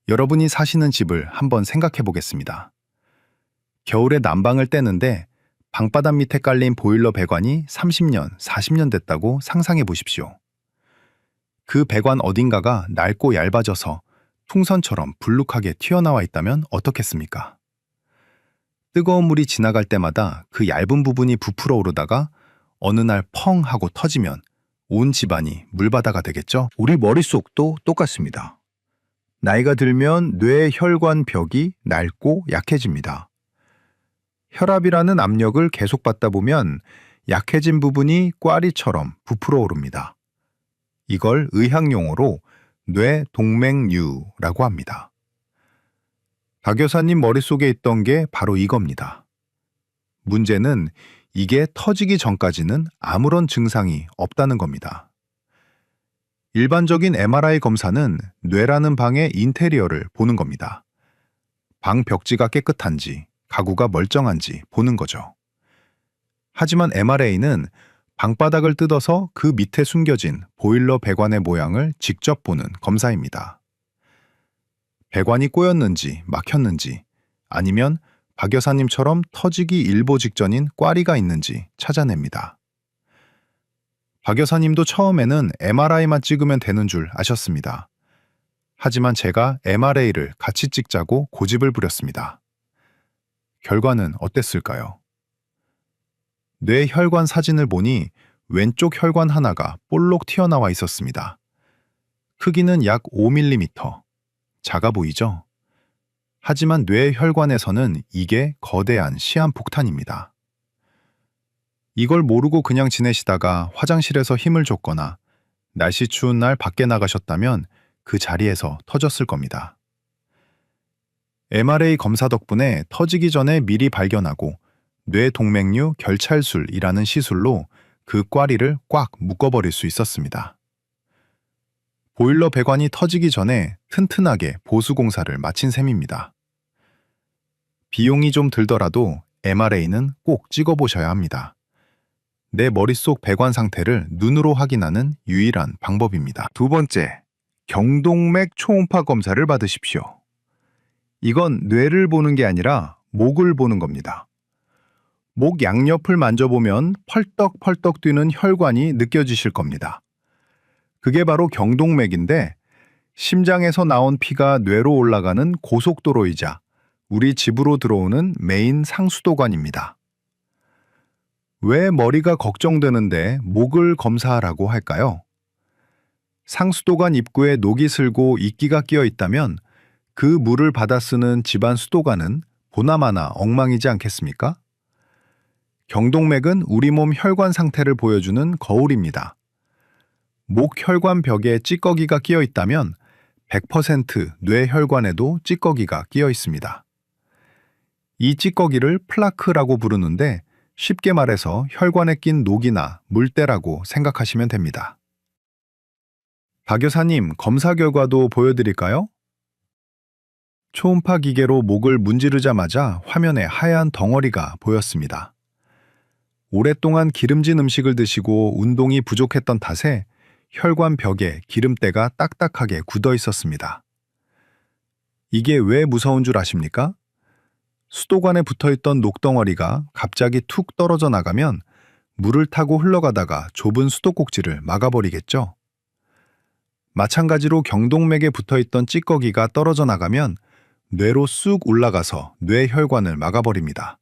여러분이 사시는 집을 한번 생각해 보겠습니다. 겨울에 난방을 떼는데 방바닥 밑에 깔린 보일러 배관이 30년, 40년 됐다고 상상해 보십시오. 그 배관 어딘가가 낡고 얇아져서 풍선처럼 불룩하게 튀어나와 있다면 어떻겠습니까? 뜨거운 물이 지나갈 때마다 그 얇은 부분이 부풀어 오르다가 어느 날 펑 하고 터지면 온 집안이 물바다가 되겠죠? 우리 머릿속도 똑같습니다. 나이가 들면 뇌 혈관 벽이 낡고 약해집니다. 혈압이라는 압력을 계속 받다 보면 약해진 부분이 꽈리처럼 부풀어 오릅니다. 이걸 의학 용어로 뇌동맥류라고 합니다. 박 여사님 머릿속에 있던 게 바로 이겁니다. 문제는 이게 터지기 전까지는 아무런 증상이 없다는 겁니다. 일반적인 MRI 검사는 뇌라는 방의 인테리어를 보는 겁니다. 방 벽지가 깨끗한지, 가구가 멀쩡한지 보는 거죠. 하지만 MRA는 방바닥을 뜯어서 그 밑에 숨겨진 보일러 배관의 모양을 직접 보는 검사입니다. 배관이 꼬였는지 막혔는지 아니면 박 여사님처럼 터지기 일보 직전인 꽈리가 있는지 찾아냅니다. 박 여사님도 처음에는 MRI만 찍으면 되는 줄 아셨습니다. 하지만 제가 MRA를 같이 찍자고 고집을 부렸습니다. 결과는 어땠을까요? 뇌 혈관 사진을 보니 왼쪽 혈관 하나가 볼록 튀어나와 있었습니다. 크기는 약 5mm. 작아 보이죠? 하지만 뇌 혈관에서는 이게 거대한 시한폭탄입니다. 이걸 모르고 그냥 지내시다가 화장실에서 힘을 줬거나 날씨 추운 날 밖에 나가셨다면 그 자리에서 터졌을 겁니다. MRA 검사 덕분에 터지기 전에 미리 발견하고 뇌동맥류 결찰술이라는 시술로 그 꽈리를 꽉 묶어버릴 수 있었습니다. 보일러 배관이 터지기 전에 튼튼하게 보수 공사를 마친 셈입니다. 비용이 좀 들더라도 MRA는 꼭 찍어보셔야 합니다. 내 머릿속 배관 상태를 눈으로 확인하는 유일한 방법입니다. 두 번째, 경동맥 초음파 검사를 받으십시오. 이건 뇌를 보는 게 아니라 목을 보는 겁니다. 목 양옆을 만져보면 펄떡펄떡 뛰는 혈관이 느껴지실 겁니다. 그게 바로 경동맥인데 심장에서 나온 피가 뇌로 올라가는 고속도로이자 우리 집으로 들어오는 메인 상수도관입니다. 왜 머리가 걱정되는데 목을 검사하라고 할까요? 상수도관 입구에 녹이 슬고 이끼가 끼어 있다면 그 물을 받아 쓰는 집안 수도관은 보나마나 엉망이지 않겠습니까? 경동맥은 우리 몸 혈관 상태를 보여주는 거울입니다. 목 혈관 벽에 찌꺼기가 끼어 있다면 100% 뇌 혈관에도 찌꺼기가 끼어 있습니다. 이 찌꺼기를 플라크라고 부르는데 쉽게 말해서 혈관에 낀 녹이나 물때라고 생각하시면 됩니다. 박 여사님, 검사 결과도 보여드릴까요? 초음파 기계로 목을 문지르자마자 화면에 하얀 덩어리가 보였습니다. 오랫동안 기름진 음식을 드시고 운동이 부족했던 탓에 혈관 벽에 기름때가 딱딱하게 굳어 있었습니다. 이게 왜 무서운 줄 아십니까? 수도관에 붙어있던 녹덩어리가 갑자기 툭 떨어져 나가면 물을 타고 흘러가다가 좁은 수도꼭지를 막아버리겠죠? 마찬가지로 경동맥에 붙어있던 찌꺼기가 떨어져 나가면 뇌로 쑥 올라가서 뇌혈관을 막아버립니다.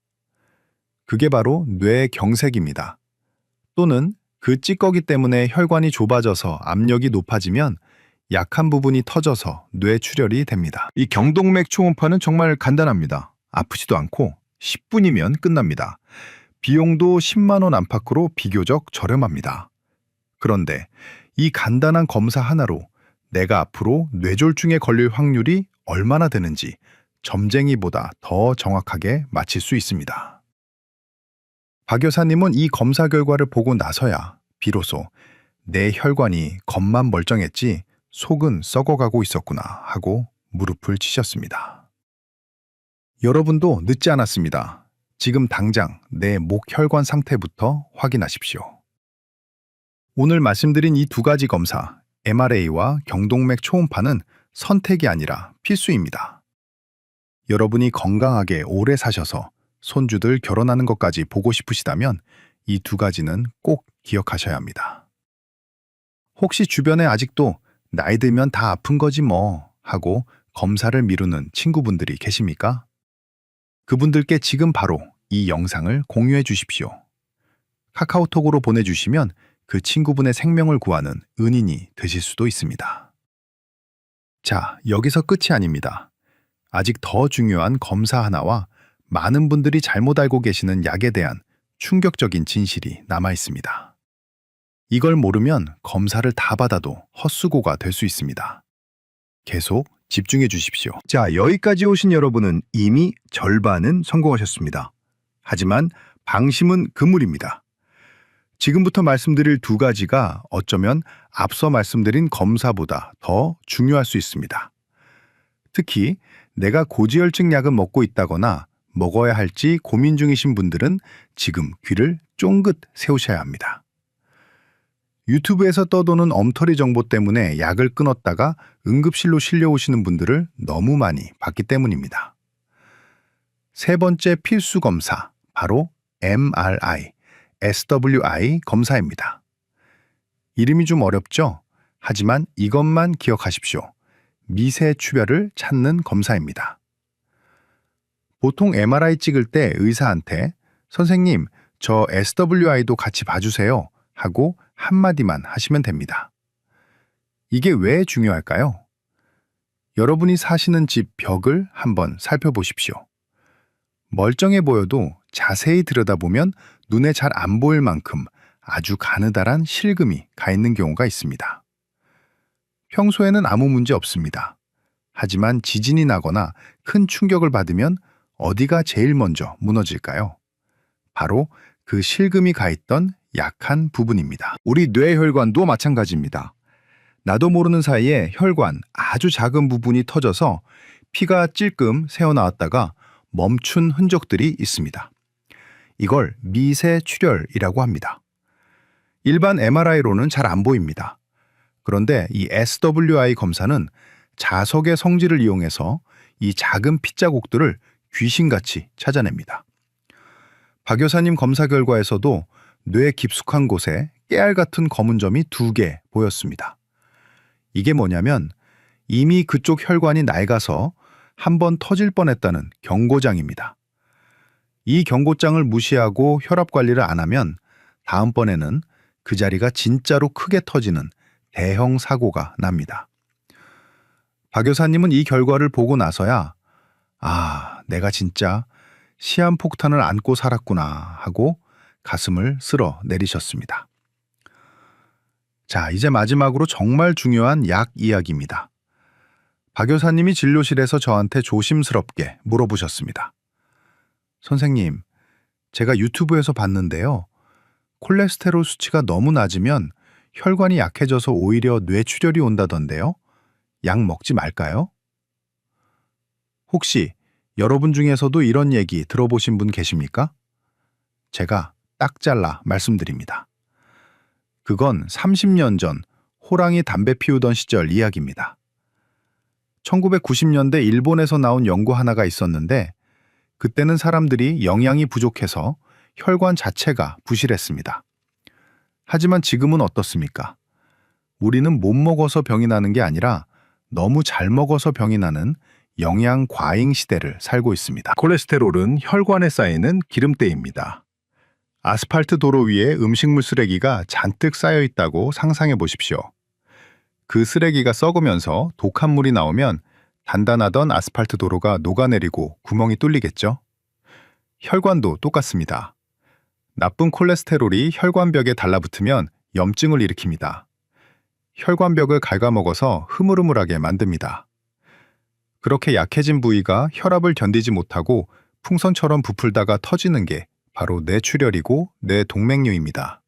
그게 바로 뇌경색입니다. 또는 그 찌꺼기 때문에 혈관이 좁아져서 압력이 높아지면 약한 부분이 터져서 뇌출혈이 됩니다. 이 경동맥 초음파는 정말 간단합니다. 아프지도 않고 10분이면 끝납니다. 비용도 10만 원 안팎으로 비교적 저렴합니다. 그런데 이 간단한 검사 하나로 내가 앞으로 뇌졸중에 걸릴 확률이 얼마나 되는지 점쟁이보다 더 정확하게 맞힐 수 있습니다. 박 여사님은 이 검사 결과를 보고 나서야 비로소 내 혈관이 겉만 멀쩡했지 속은 썩어가고 있었구나 하고 무릎을 치셨습니다. 여러분도 늦지 않았습니다. 지금 당장 내 목 혈관 상태부터 확인하십시오. 오늘 말씀드린 이 두 가지 검사, MRA와 경동맥 초음파는 선택이 아니라 필수입니다. 여러분이 건강하게 오래 사셔서 손주들 결혼하는 것까지 보고 싶으시다면 이 두 가지는 꼭 기억하셔야 합니다. 혹시 주변에 아직도 나이 들면 다 아픈 거지 뭐 하고 검사를 미루는 친구분들이 계십니까? 그분들께 지금 바로 이 영상을 공유해 주십시오. 카카오톡으로 보내주시면 그 친구분의 생명을 구하는 은인이 되실 수도 있습니다. 자, 여기서 끝이 아닙니다. 아직 더 중요한 검사 하나와 많은 분들이 잘못 알고 계시는 약에 대한 충격적인 진실이 남아 있습니다. 이걸 모르면 검사를 다 받아도 헛수고가 될 수 있습니다. 계속 집중해 주십시오. 자, 여기까지 오신 여러분은 이미 절반은 성공하셨습니다. 하지만 방심은 금물입니다. 지금부터 말씀드릴 두 가지가 어쩌면 앞서 말씀드린 검사보다 더 중요할 수 있습니다. 특히 내가 고지혈증 약을 먹고 있다거나 먹어야 할지 고민 중이신 분들은 지금 귀를 쫑긋 세우셔야 합니다. 유튜브에서 떠도는 엉터리 정보 때문에 약을 끊었다가 응급실로 실려오시는 분들을 너무 많이 봤기 때문입니다. 세 번째 필수 검사, 바로 MRI, SWI 검사입니다. 이름이 좀 어렵죠? 하지만 이것만 기억하십시오. 미세추별을 찾는 검사입니다. 보통 MRI 찍을 때 의사한테 선생님, 저 SWI도 같이 봐주세요 하고 한마디만 하시면 됩니다. 이게 왜 중요할까요? 여러분이 사시는 집 벽을 한번 살펴보십시오. 멀쩡해 보여도 자세히 들여다보면 눈에 잘 안 보일 만큼 아주 가느다란 실금이 가 있는 경우가 있습니다. 평소에는 아무 문제 없습니다. 하지만 지진이 나거나 큰 충격을 받으면 어디가 제일 먼저 무너질까요? 바로 그 실금이 가 있던 약한 부분입니다. 우리 뇌혈관도 마찬가지입니다. 나도 모르는 사이에 혈관 아주 작은 부분이 터져서 피가 찔끔 새어나왔다가 멈춘 흔적들이 있습니다. 이걸 미세출혈이라고 합니다. 일반 MRI로는 잘 안 보입니다. 그런데 이 SWI 검사는 자석의 성질을 이용해서 이 작은 핏자국들을 귀신같이 찾아냅니다. 박 여사님 검사 결과에서도 뇌 깊숙한 곳에 깨알 같은 검은 점이 2개 보였습니다. 이게 뭐냐면 이미 그쪽 혈관이 낡아서 한 번 터질 뻔했다는 경고장입니다. 이 경고장을 무시하고 혈압 관리를 안 하면 다음번에는 그 자리가 진짜로 크게 터지는 대형 사고가 납니다. 박 여사님은 이 결과를 보고 나서야 내가 진짜 시한폭탄을 안고 살았구나 하고 가슴을 쓸어 내리셨습니다. 자, 이제 마지막으로 정말 중요한 약 이야기입니다. 박 여사님이 진료실에서 저한테 조심스럽게 물어보셨습니다. 선생님, 제가 유튜브에서 봤는데요. 콜레스테롤 수치가 너무 낮으면 혈관이 약해져서 오히려 뇌출혈이 온다던데요. 약 먹지 말까요? 혹시 여러분 중에서도 이런 얘기 들어보신 분 계십니까? 제가 딱 잘라 말씀드립니다. 그건 30년 전 호랑이 담배 피우던 시절 이야기입니다. 1990년대 일본에서 나온 연구 하나가 있었는데 그때는 사람들이 영양이 부족해서 혈관 자체가 부실했습니다. 하지만 지금은 어떻습니까? 우리는 못 먹어서 병이 나는 게 아니라 너무 잘 먹어서 병이 나는 영양 과잉 시대를 살고 있습니다. 콜레스테롤은 혈관에 쌓이는 기름때입니다. 아스팔트 도로 위에 음식물 쓰레기가 잔뜩 쌓여 있다고 상상해 보십시오. 그 쓰레기가 썩으면서 독한 물이 나오면 단단하던 아스팔트 도로가 녹아내리고 구멍이 뚫리겠죠? 혈관도 똑같습니다. 나쁜 콜레스테롤이 혈관벽에 달라붙으면 염증을 일으킵니다. 혈관벽을 갉아먹어서 흐물흐물하게 만듭니다. 그렇게 약해진 부위가 혈압을 견디지 못하고 풍선처럼 부풀다가 터지는 게 바로 뇌출혈이고 뇌동맥류입니다.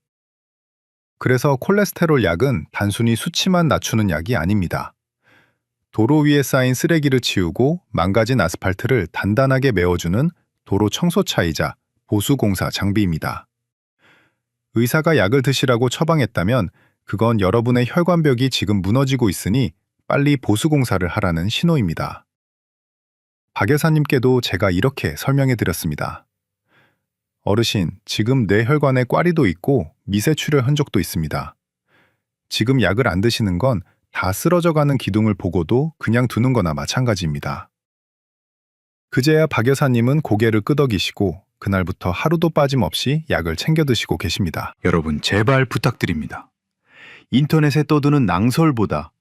그래서 콜레스테롤 약은 단순히 수치만 낮추는 약이 아닙니다. 도로 위에 쌓인 쓰레기를 치우고 망가진 아스팔트를 단단하게 메워주는 도로 청소차이자 보수공사 장비입니다. 의사가 약을 드시라고 처방했다면 그건 여러분의 혈관벽이 지금 무너지고 있으니 빨리 보수공사를 하라는 신호입니다. 박 여사님께도 제가 이렇게 설명해 드렸습니다. 어르신, 지금 뇌혈관에 꽈리도 있고 미세출혈 흔적도 있습니다. 지금 약을 안 드시는 건 다 쓰러져가는 기둥을 보고도 그냥 두는 거나 마찬가지입니다. 그제야 박 여사님은 고개를 끄덕이시고 그날부터 하루도 빠짐없이 약을 챙겨 드시고 계십니다. 여러분, 제발 부탁드립니다. 인터넷에 떠드는 낭설보다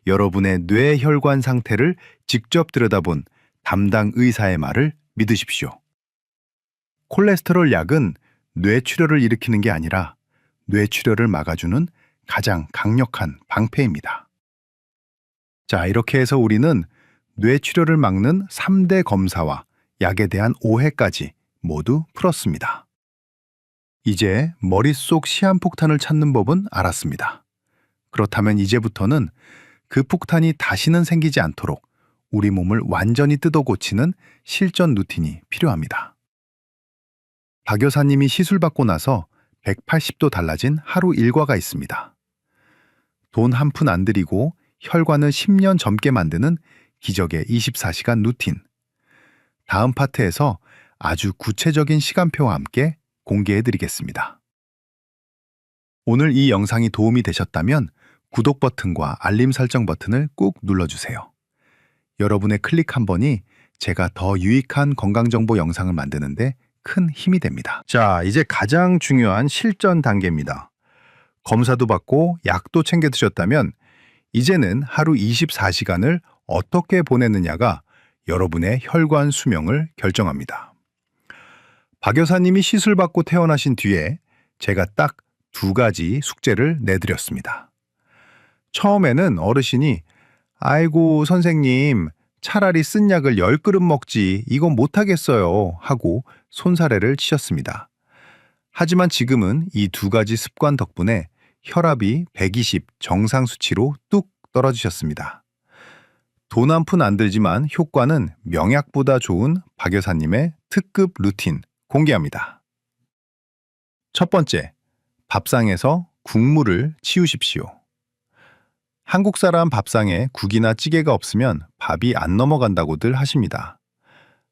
여러분의 뇌혈관 상태를 직접 들여다본 담당 의사의 말을 믿으십시오. 콜레스테롤 약은 뇌출혈을 일으키는 게 아니라 뇌출혈을 막아주는 가장 강력한 방패입니다. 자, 이렇게 해서 우리는 뇌출혈을 막는 3대 검사와 약에 대한 오해까지 모두 풀었습니다. 이제 머릿속 시한폭탄을 찾는 법은 알았습니다. 그렇다면 이제부터는 그 폭탄이 다시는 생기지 않도록 우리 몸을 완전히 뜯어 고치는 실전 루틴이 필요합니다. 박 여사님이 시술받고 나서 180도 달라진 하루 일과가 있습니다. 돈 한 푼 안 들이고 혈관을 10년 젊게 만드는 기적의 24시간 루틴. 다음 파트에서 아주 구체적인 시간표와 함께 공개해드리겠습니다. 오늘 이 영상이 도움이 되셨다면 구독 버튼과 알림 설정 버튼을 꾹 눌러주세요. 여러분의 클릭 한 번이 제가 더 유익한 건강정보 영상을 만드는데 큰 힘이 됩니다. 자, 이제 가장 중요한 실전 단계입니다. 검사도 받고 약도 챙겨 드셨다면 이제는 하루 24시간을 어떻게 보내느냐가 여러분의 혈관 수명을 결정합니다. 박 여사님이 시술받고 퇴원하신 뒤에 제가 딱 2가지 숙제를 내드렸습니다. 처음에는 어르신이 아이고 선생님, 차라리 쓴 약을 10그릇 먹지 이건 못하겠어요 하고 손사래를 치셨습니다. 하지만 지금은 이 2가지 습관 덕분에 혈압이 120 정상 수치로 뚝 떨어지셨습니다. 돈 한 푼 안 들지만 효과는 명약보다 좋은 박 여사님의 특급 루틴 공개합니다. 첫 번째, 밥상에서 국물을 치우십시오. 한국 사람 밥상에 국이나 찌개가 없으면 밥이 안 넘어간다고들 하십니다.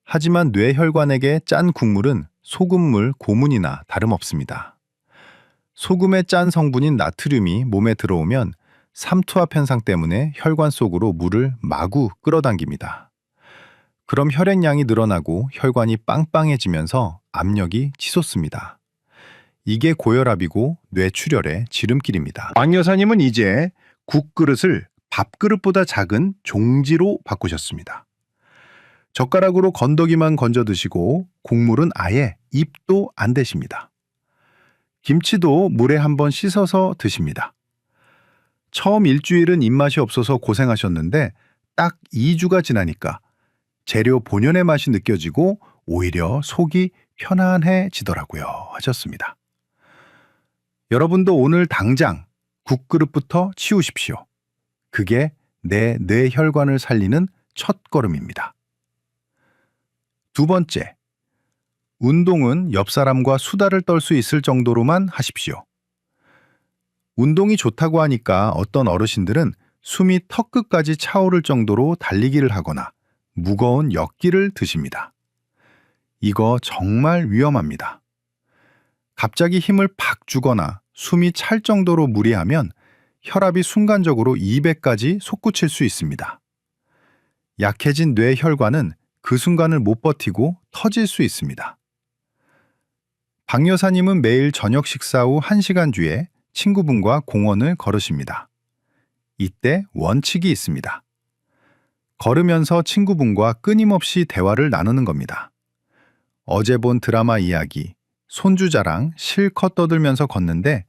하지만 뇌혈관에게 짠 국물은 소금물 고문이나 다름없습니다. 소금의 짠 성분인 나트륨이 몸에 들어오면 삼투압 현상 때문에 혈관 속으로 물을 마구 끌어당깁니다. 그럼 혈액량이 늘어나고 혈관이 빵빵해지면서 압력이 치솟습니다. 이게 고혈압이고 뇌출혈의 지름길입니다. 왕 여사님은 이제 국그릇을 밥그릇보다 작은 종지로 바꾸셨습니다. 젓가락으로 건더기만 건져 드시고 국물은 아예 입도 안 대십니다. 김치도 물에 한번 씻어서 드십니다. 처음 일주일은 입맛이 없어서 고생하셨는데 딱 2주가 지나니까 재료 본연의 맛이 느껴지고 오히려 속이 편안해지더라고요 하셨습니다. 여러분도 오늘 당장 국그릇부터 치우십시오. 그게 내 뇌혈관을 살리는 첫걸음입니다. 두 번째, 운동은 옆 사람과 수다를 떨 수 있을 정도로만 하십시오. 운동이 좋다고 하니까 어떤 어르신들은 숨이 턱끝까지 차오를 정도로 달리기를 하거나 무거운 엿기를 드십니다. 이거 정말 위험합니다. 갑자기 힘을 팍 주거나 숨이 찰 정도로 무리하면 혈압이 순간적으로 200까지 솟구칠 수 있습니다. 약해진 뇌혈관은 그 순간을 못 버티고 터질 수 있습니다. 박 여사님은 매일 저녁 식사 후 1시간 뒤에 친구분과 공원을 걸으십니다. 이때 원칙이 있습니다. 걸으면서 친구분과 끊임없이 대화를 나누는 겁니다. 어제 본 드라마 이야기, 손주 자랑 실컷 떠들면서 걷는데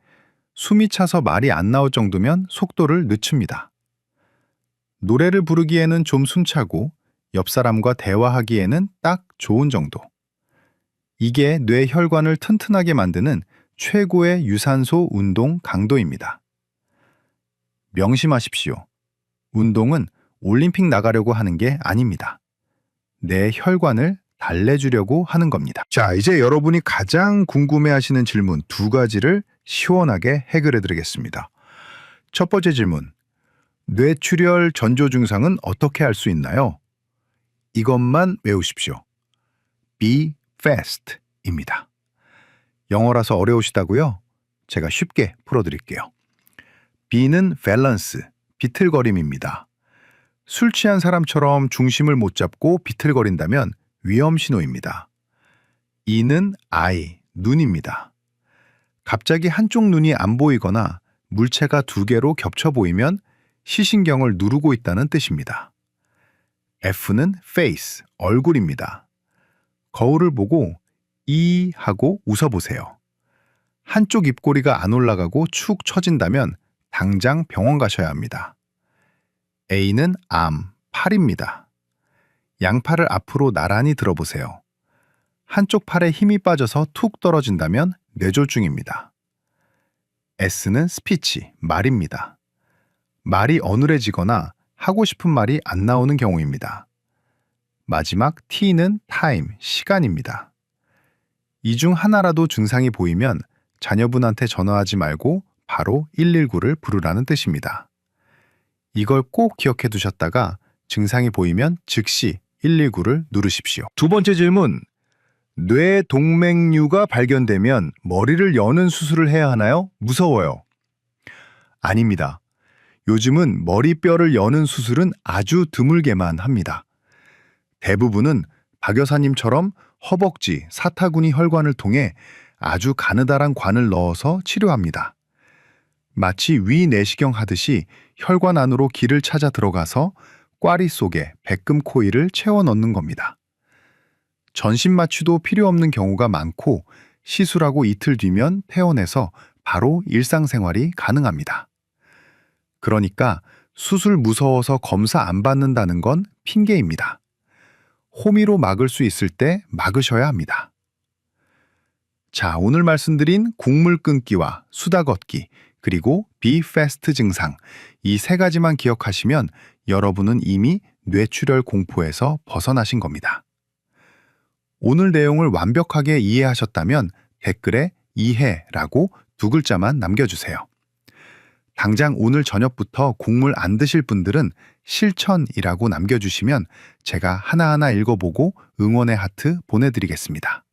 숨이 차서 말이 안 나올 정도면 속도를 늦춥니다. 노래를 부르기에는 좀 숨차고 옆 사람과 대화하기에는 딱 좋은 정도. 이게 뇌혈관을 튼튼하게 만드는 최고의 유산소 운동 강도입니다. 명심하십시오. 운동은 올림픽 나가려고 하는 게 아닙니다. 내 혈관을 달래주려고 하는 겁니다. 자, 이제 여러분이 가장 궁금해하시는 질문 2가지를 시원하게 해결해 드리겠습니다. 첫 번째 질문, 뇌출혈 전조 증상은 어떻게 알 수 있나요? 이것만 외우십시오. Be fast입니다. 영어라서 어려우시다고요? 제가 쉽게 풀어드릴게요. B는 밸런스, 비틀거림입니다. 술 취한 사람처럼 중심을 못 잡고 비틀거린다면 위험 신호입니다. E는 eye, 눈입니다. 갑자기 한쪽 눈이 안 보이거나 물체가 2개로 겹쳐 보이면 시신경을 누르고 있다는 뜻입니다. F는 face, 얼굴입니다. 거울을 보고 이 하고 웃어보세요. 한쪽 입꼬리가 안 올라가고 축 처진다면 당장 병원 가셔야 합니다. A는 arm, 팔입니다. 양팔을 앞으로 나란히 들어보세요. 한쪽 팔에 힘이 빠져서 툭 떨어진다면 뇌졸중입니다. S는 speech, 말입니다. 말이 어눌해지거나 하고 싶은 말이 안 나오는 경우입니다. 마지막 T는 time, 시간입니다. 이 중 하나라도 증상이 보이면 자녀분한테 전화하지 말고 바로 119를 부르라는 뜻입니다. 이걸 꼭 기억해 두셨다가 증상이 보이면 즉시 119를 누르십시오. 두 번째 질문, 뇌동맥류가 발견되면 머리를 여는 수술을 해야 하나요? 무서워요. 아닙니다. 요즘은 머리뼈를 여는 수술은 아주 드물게만 합니다. 대부분은 박 여사님처럼 허벅지, 사타구니 혈관을 통해 아주 가느다란 관을 넣어서 치료합니다. 마치 위내시경 하듯이 혈관 안으로 길을 찾아 들어가서 꽈리 속에 백금 코일을 채워 넣는 겁니다. 전신 마취도 필요 없는 경우가 많고 시술하고 이틀 뒤면 퇴원해서 바로 일상생활이 가능합니다. 그러니까 수술 무서워서 검사 안 받는다는 건 핑계입니다. 호미로 막을 수 있을 때 막으셔야 합니다. 자, 오늘 말씀드린 국물 끊기와 수다 걷기, 그리고 Be fast 증상, 이 3가지만 기억하시면 여러분은 이미 뇌출혈 공포에서 벗어나신 겁니다. 오늘 내용을 완벽하게 이해하셨다면 댓글에 이해라고 2글자만 남겨주세요. 당장 오늘 저녁부터 국물 안 드실 분들은 실천이라고 남겨주시면 제가 하나하나 읽어보고 응원의 하트 보내드리겠습니다.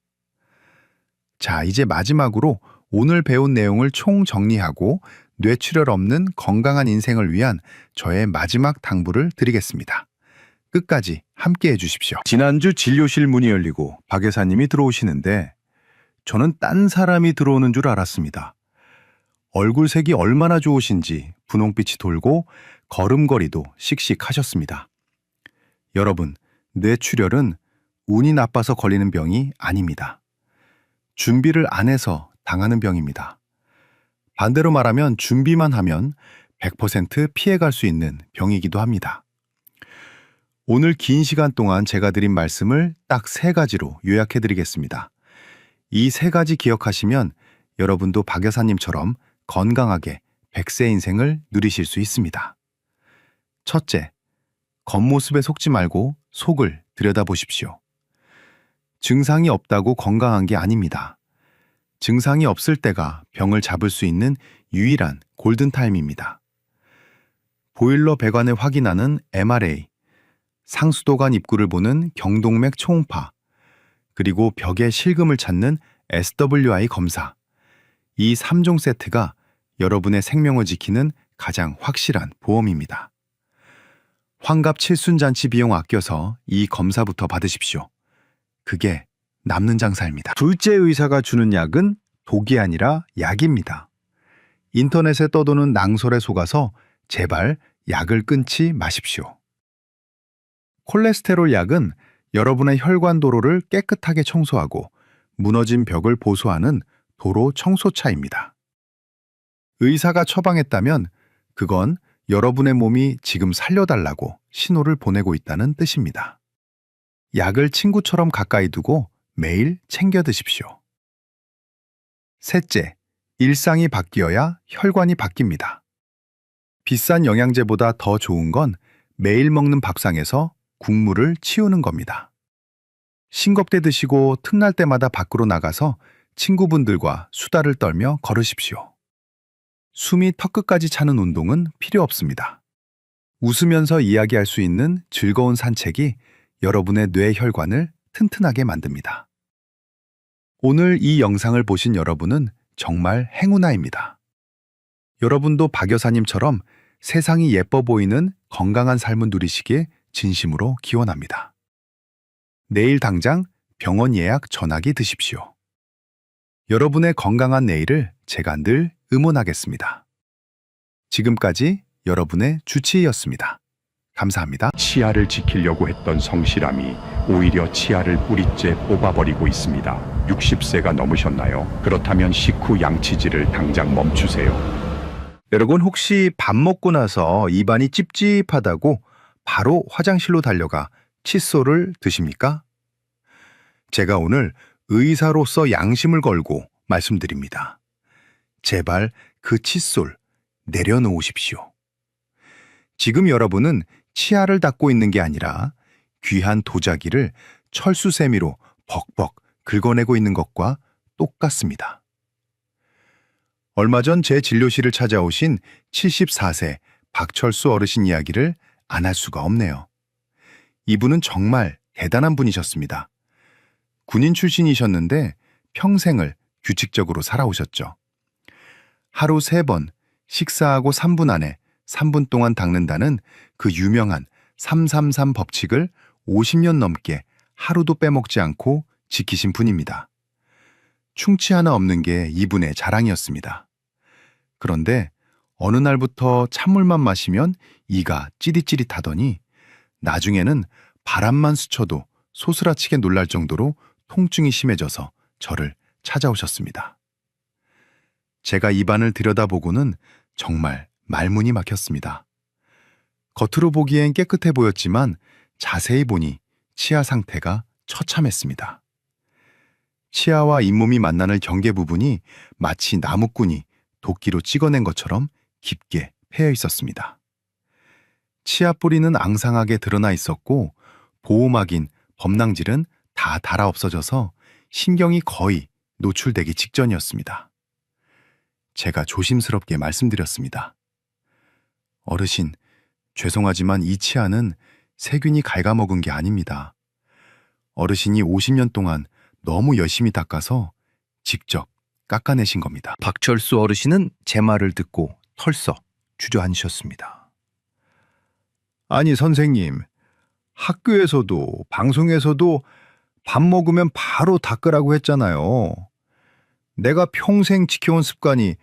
자, 이제 마지막으로 오늘 배운 내용을 총정리하고 뇌출혈 없는 건강한 인생을 위한 저의 마지막 당부를 드리겠습니다. 끝까지 함께 해주십시오. 지난주 진료실 문이 열리고 박 여사님이 들어오시는데 저는 딴 사람이 들어오는 줄 알았습니다. 얼굴색이 얼마나 좋으신지 분홍빛이 돌고 걸음걸이도 씩씩하셨습니다. 여러분, 뇌출혈은 운이 나빠서 걸리는 병이 아닙니다. 준비를 안 해서 당하는 병입니다. 반대로 말하면 준비만 하면 100% 피해갈 수 있는 병이기도 합니다. 오늘 긴 시간 동안 제가 드린 말씀을 딱 3가지로 요약해드리겠습니다. 이 3가지 기억하시면 여러분도 박 여사님처럼 건강하게 100세 인생을 누리실 수 있습니다. 첫째, 겉모습에 속지 말고 속을 들여다보십시오. 증상이 없다고 건강한 게 아닙니다. 증상이 없을 때가 병을 잡을 수 있는 유일한 골든타임입니다. 보일러 배관을 확인하는 MRA, 상수도관 입구를 보는 경동맥 초음파, 그리고 벽에 실금을 찾는 SWI 검사. 이 3종 세트가 여러분의 생명을 지키는 가장 확실한 보험입니다. 환갑 칠순잔치 비용 아껴서 이 검사부터 받으십시오. 그게 남는 장사입니다. 둘째 의사가 주는 약은 독이 아니라 약입니다. 인터넷에 떠도는 낭설에 속아서 제발 약을 끊지 마십시오. 콜레스테롤 약은 여러분의 혈관 도로를 깨끗하게 청소하고 무너진 벽을 보수하는 도로 청소차입니다. 의사가 처방했다면 그건 여러분의 몸이 지금 살려달라고 신호를 보내고 있다는 뜻입니다. 약을 친구처럼 가까이 두고 매일 챙겨 드십시오. 셋째, 일상이 바뀌어야 혈관이 바뀝니다. 비싼 영양제보다 더 좋은 건 매일 먹는 밥상에서 국물을 치우는 겁니다. 싱겁게 드시고 틈날 때마다 밖으로 나가서 친구분들과 수다를 떨며 걸으십시오. 숨이 턱끝까지 차는 운동은 필요 없습니다. 웃으면서 이야기할 수 있는 즐거운 산책이 여러분의 뇌혈관을 튼튼하게 만듭니다. 오늘 이 영상을 보신 여러분은 정말 행운아입니다. 여러분도 박 여사님처럼 세상이 예뻐 보이는 건강한 삶을 누리시길 진심으로 기원합니다. 내일 당장 병원 예약 전화기 드십시오. 여러분의 건강한 내일을 제가 늘 응원하겠습니다. 지금까지 여러분의 주치의였습니다. 감사합니다. 치아를 지키려고 했던 성실함이 오히려 치아를 뿌리째 뽑아버리고 있습니다. 60세가 넘으셨나요? 그렇다면 식후 양치질을 당장 멈추세요. 여러분 혹시 밥 먹고 나서 입안이 찝찝하다고 바로 화장실로 달려가 칫솔을 드십니까? 제가 오늘 의사로서 양심을 걸고 말씀드립니다. 제발 그 칫솔 내려놓으십시오. 지금 여러분은 치아를 닦고 있는 게 아니라 귀한 도자기를 철수세미로 벅벅 긁어내고 있는 것과 똑같습니다. 얼마 전 제 진료실을 찾아오신 74세 박철수 어르신 이야기를 안 할 수가 없네요. 이분은 정말 대단한 분이셨습니다. 군인 출신이셨는데 평생을 규칙적으로 살아오셨죠. 하루 3번 식사하고 3분 안에 3분 동안 닦는다는 그 유명한 333 법칙을 50년 넘게 하루도 빼먹지 않고 지키신 분입니다. 충치 하나 없는 게 이분의 자랑이었습니다. 그런데 어느 날부터 찬물만 마시면 이가 찌릿찌릿하더니 나중에는 바람만 스쳐도 소스라치게 놀랄 정도로 통증이 심해져서 저를 찾아오셨습니다. 제가 입안을 들여다보고는 정말 말문이 막혔습니다. 겉으로 보기엔 깨끗해 보였지만 자세히 보니 치아 상태가 처참했습니다. 치아와 잇몸이 만나는 경계 부분이 마치 나무꾼이 도끼로 찍어낸 것처럼 깊게 패여 있었습니다. 치아 뿌리는 앙상하게 드러나 있었고 보호막인 범낭질은 다 닳아 없어져서 신경이 거의 노출되기 직전이었습니다. 제가 조심스럽게 말씀드렸습니다. 어르신, 죄송하지만 이 치아는 세균이 갉아먹은 게 아닙니다. 어르신이 50년 동안 너무 열심히 닦아서 직접 깎아내신 겁니다. 박철수 어르신은 제 말을 듣고 털썩 주저앉으셨습니다. 아니 선생님, 학교에서도 방송에서도 밥 먹으면 바로 닦으라고 했잖아요. 내가 평생 지켜온 습관이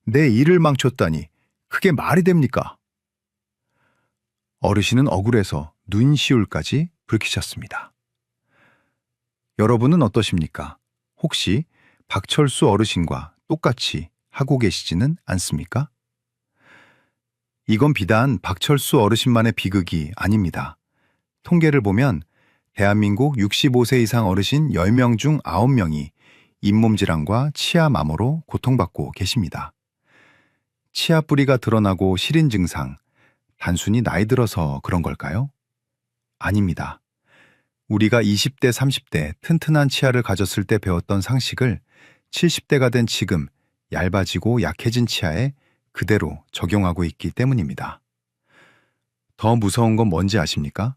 내 일을 망쳤다니 그게 말이 됩니까? 어르신은 억울해서 눈시울까지 붉히셨습니다. 여러분은 어떠십니까? 혹시 박철수 어르신과 똑같이 하고 계시지는 않습니까? 이건 비단 박철수 어르신만의 비극이 아닙니다. 통계를 보면 대한민국 65세 이상 어르신 10명 중 9명이 잇몸 질환과 치아 마모로 고통받고 계십니다. 치아 뿌리가 드러나고 시린 증상, 단순히 나이 들어서 그런 걸까요? 아닙니다. 우리가 20대, 30대 튼튼한 치아를 가졌을 때 배웠던 상식을 70대가 된 지금 얇아지고 약해진 치아에 그대로 적용하고 있기 때문입니다. 더 무서운 건 뭔지 아십니까?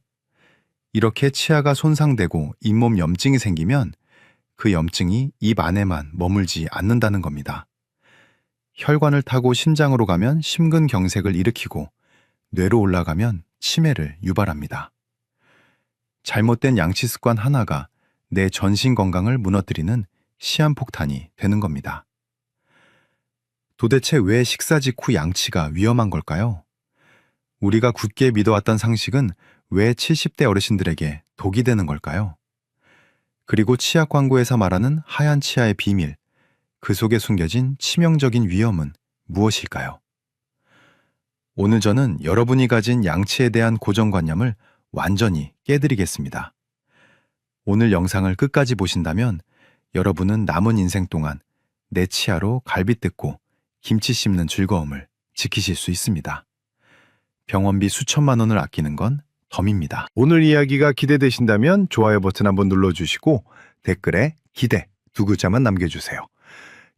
이렇게 치아가 손상되고 잇몸 염증이 생기면 그 염증이 입 안에만 머물지 않는다는 겁니다. 혈관을 타고 심장으로 가면 심근경색을 일으키고 뇌로 올라가면 치매를 유발합니다. 잘못된 양치 습관 하나가 내 전신 건강을 무너뜨리는 시한폭탄이 되는 겁니다. 도대체 왜 식사 직후 양치가 위험한 걸까요? 우리가 굳게 믿어왔던 상식은 왜 70대 어르신들에게 독이 되는 걸까요? 그리고 치약 광고에서 말하는 하얀 치아의 비밀, 그 속에 숨겨진 치명적인 위험은 무엇일까요? 오늘 저는 여러분이 가진 양치에 대한 고정관념을 완전히 깨드리겠습니다. 오늘 영상을 끝까지 보신다면 여러분은 남은 인생 동안 내 치아로 갈비 뜯고 김치 씹는 즐거움을 지키실 수 있습니다. 병원비 수천만 원을 아끼는 건 덤입니다. 오늘 이야기가 기대되신다면 좋아요 버튼 한번 눌러주시고 댓글에 기대 두 글자만 남겨주세요.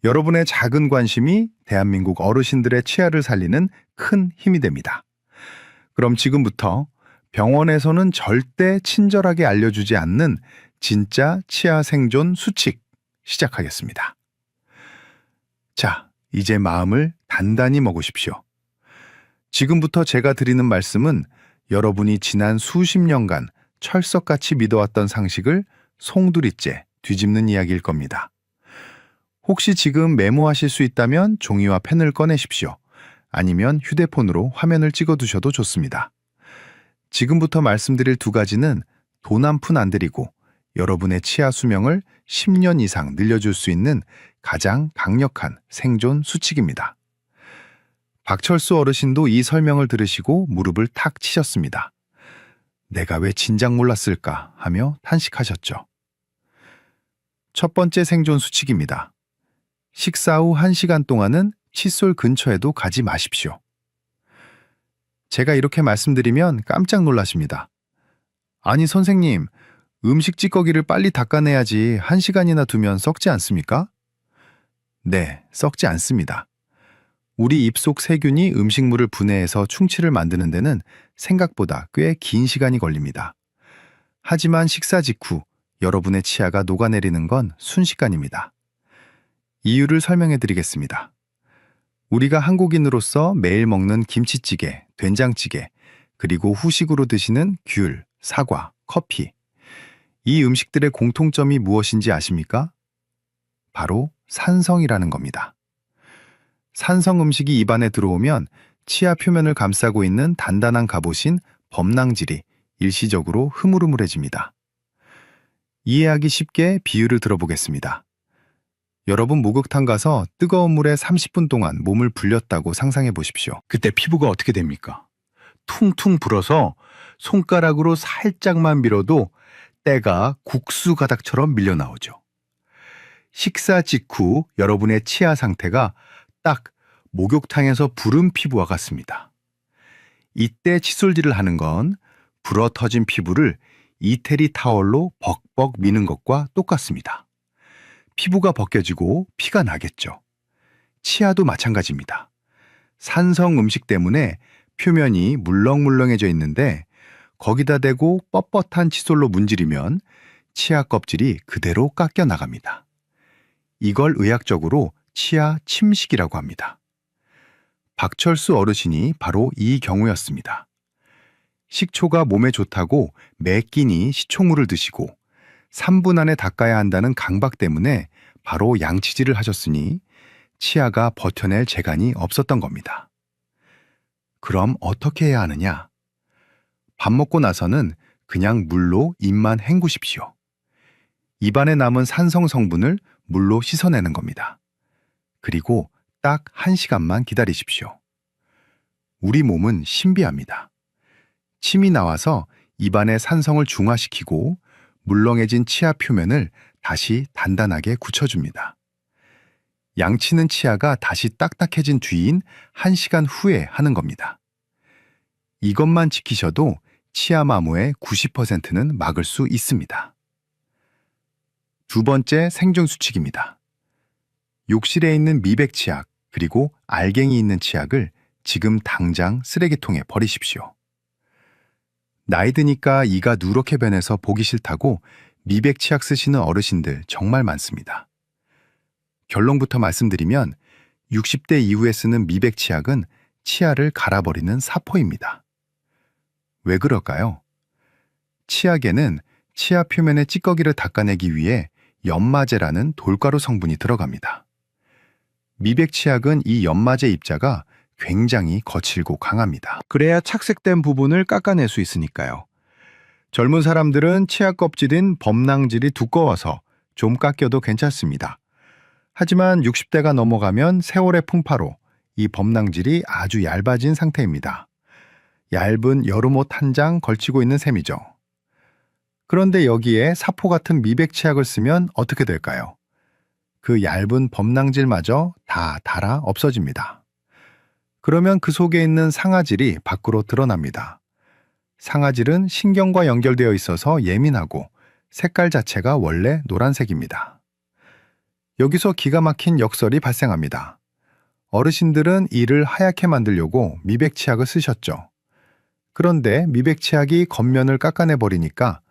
여러분의 작은 관심이 대한민국 어르신들의 치아를 살리는 큰 힘이 됩니다. 그럼 지금부터 병원에서는 절대 친절하게 알려주지 않는 진짜 치아 생존 수칙 시작하겠습니다. 자, 이제 마음을 단단히 먹으십시오. 지금부터 제가 드리는 말씀은 여러분이 지난 수십 년간 철석같이 믿어왔던 상식을 송두리째 뒤집는 이야기일 겁니다. 혹시 지금 메모하실 수 있다면 종이와 펜을 꺼내십시오. 아니면 휴대폰으로 화면을 찍어두셔도 좋습니다. 지금부터 말씀드릴 두 가지는 돈 한 푼 안 들이고 여러분의 치아 수명을 10년 이상 늘려줄 수 있는 가장 강력한 생존 수칙입니다. 박철수 어르신도 이 설명을 들으시고 무릎을 탁 치셨습니다. 내가 왜 진작 몰랐을까 하며 탄식하셨죠. 첫 번째 생존 수칙입니다. 식사 후 1시간 동안은 칫솔 근처에도 가지 마십시오. 제가 이렇게 말씀드리면 깜짝 놀라십니다. 아니 선생님, 음식 찌꺼기를 빨리 닦아내야지 1시간이나 두면 썩지 않습니까? 네, 썩지 않습니다. 우리 입속 세균이 음식물을 분해해서 충치를 만드는 데는 생각보다 꽤 긴 시간이 걸립니다. 하지만 식사 직후 여러분의 치아가 녹아내리는 건 순식간입니다. 이유를 설명해 드리겠습니다. 우리가 한국인으로서 매일 먹는 김치찌개, 된장찌개, 그리고 후식으로 드시는 귤, 사과, 커피. 이 음식들의 공통점이 무엇인지 아십니까? 바로 산성이라는 겁니다. 산성 음식이 입안에 들어오면 치아 표면을 감싸고 있는 단단한 갑옷인 범낭질이 일시적으로 흐물흐물해집니다. 이해하기 쉽게 비유를 들어보겠습니다. 여러분 목욕탕 가서 뜨거운 물에 30분 동안 몸을 불렸다고 상상해 보십시오. 그때 피부가 어떻게 됩니까? 퉁퉁 불어서 손가락으로 살짝만 밀어도 때가 국수 가닥처럼 밀려 나오죠. 식사 직후 여러분의 치아 상태가 딱 목욕탕에서 부른 피부와 같습니다. 이때 칫솔질을 하는 건 불어 터진 피부를 이태리 타월로 벅벅 미는 것과 똑같습니다. 피부가 벗겨지고 피가 나겠죠. 치아도 마찬가지입니다. 산성 음식 때문에 표면이 물렁물렁해져 있는데 거기다 대고 뻣뻣한 칫솔로 문지르면 치아 껍질이 그대로 깎여 나갑니다. 이걸 의학적으로 치아 침식이라고 합니다. 박철수 어르신이 바로 이 경우였습니다. 식초가 몸에 좋다고 매 끼니 식초물을 드시고 3분 안에 닦아야 한다는 강박 때문에 바로 양치질을 하셨으니 치아가 버텨낼 재간이 없었던 겁니다. 그럼 어떻게 해야 하느냐? 밥 먹고 나서는 그냥 물로 입만 헹구십시오. 입안에 남은 산성 성분을 물로 씻어내는 겁니다. 그리고 딱 1시간만 기다리십시오. 우리 몸은 신비합니다. 침이 나와서 입안의 산성을 중화시키고 물렁해진 치아 표면을 다시 단단하게 굳혀줍니다. 양치는 치아가 다시 딱딱해진 뒤인 1시간 후에 하는 겁니다. 이것만 지키셔도 치아 마모의 90%는 막을 수 있습니다. 두 번째 생존 수칙입니다. 욕실에 있는 미백치약 그리고 알갱이 있는 치약을 지금 당장 쓰레기통에 버리십시오. 나이 드니까 이가 누렇게 변해서 보기 싫다고 미백치약 쓰시는 어르신들 정말 많습니다. 결론부터 말씀드리면 60대 이후에 쓰는 미백치약은 치아를 갈아버리는 사포입니다. 왜 그럴까요? 치약에는 치아 표면의 찌꺼기를 닦아내기 위해 연마제라는 돌가루 성분이 들어갑니다. 미백치약은 이 연마제 입자가 굉장히 거칠고 강합니다. 그래야 착색된 부분을 깎아낼 수 있으니까요. 젊은 사람들은 치아 껍질인 범낭질이 두꺼워서 좀 깎여도 괜찮습니다. 하지만 60대가 넘어가면 세월의 풍파로 이 범낭질이 아주 얇아진 상태입니다. 얇은 여름옷 한 장 걸치고 있는 셈이죠. 그런데 여기에 사포 같은 미백치약을 쓰면 어떻게 될까요? 그 얇은 범낭질마저 다 닳아 없어집니다. 그러면 그 속에 있는 상아질이 밖으로 드러납니다. 상아질은 신경과 연결되어 있어서 예민하고 색깔 자체가 원래 노란색입니다. 여기서 기가 막힌 역설이 발생합니다. 어르신들은 이를 하얗게 만들려고 미백치약을 쓰셨죠. 그런데 미백치약이 겉면을 깎아내버리니까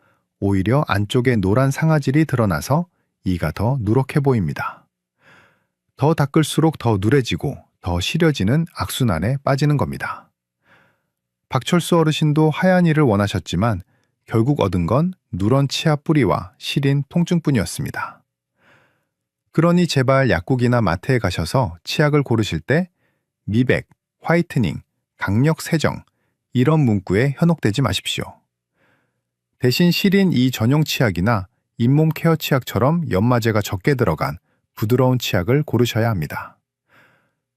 오히려 안쪽에 노란 상아질이 드러나서 이가 더 누렇게 보입니다. 더 닦을수록 더 누래지고 더 시려지는 악순환에 빠지는 겁니다. 박철수 어르신도 하얀 이를 원하셨지만 결국 얻은 건 누런 치아 뿌리와 시린 통증뿐이었습니다. 그러니 제발 약국이나 마트에 가셔서 치약을 고르실 때 미백, 화이트닝, 강력 세정 이런 문구에 현혹되지 마십시오. 대신 시린 이 전용 치약이나 잇몸 케어 치약처럼 연마제가 적게 들어간 부드러운 치약을 고르셔야 합니다.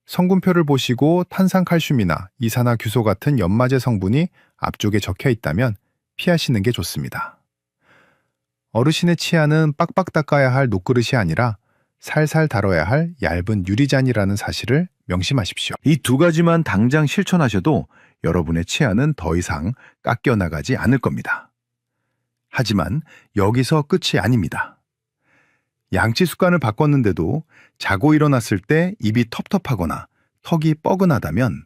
성분표를 보시고 탄산칼슘이나 이산화규소 같은 연마제 성분이 앞쪽에 적혀 있다면 피하시는 게 좋습니다. 어르신의 치아는 빡빡 닦아야 할 녹그릇이 아니라 살살 다뤄야 할 얇은 유리잔이라는 사실을 명심하십시오. 이 두 가지만 당장 실천하셔도 여러분의 치아는 더 이상 깎여나가지 않을 겁니다. 하지만 여기서 끝이 아닙니다. 양치 습관을 바꿨는데도 자고 일어났을 때 입이 텁텁하거나 턱이 뻐근하다면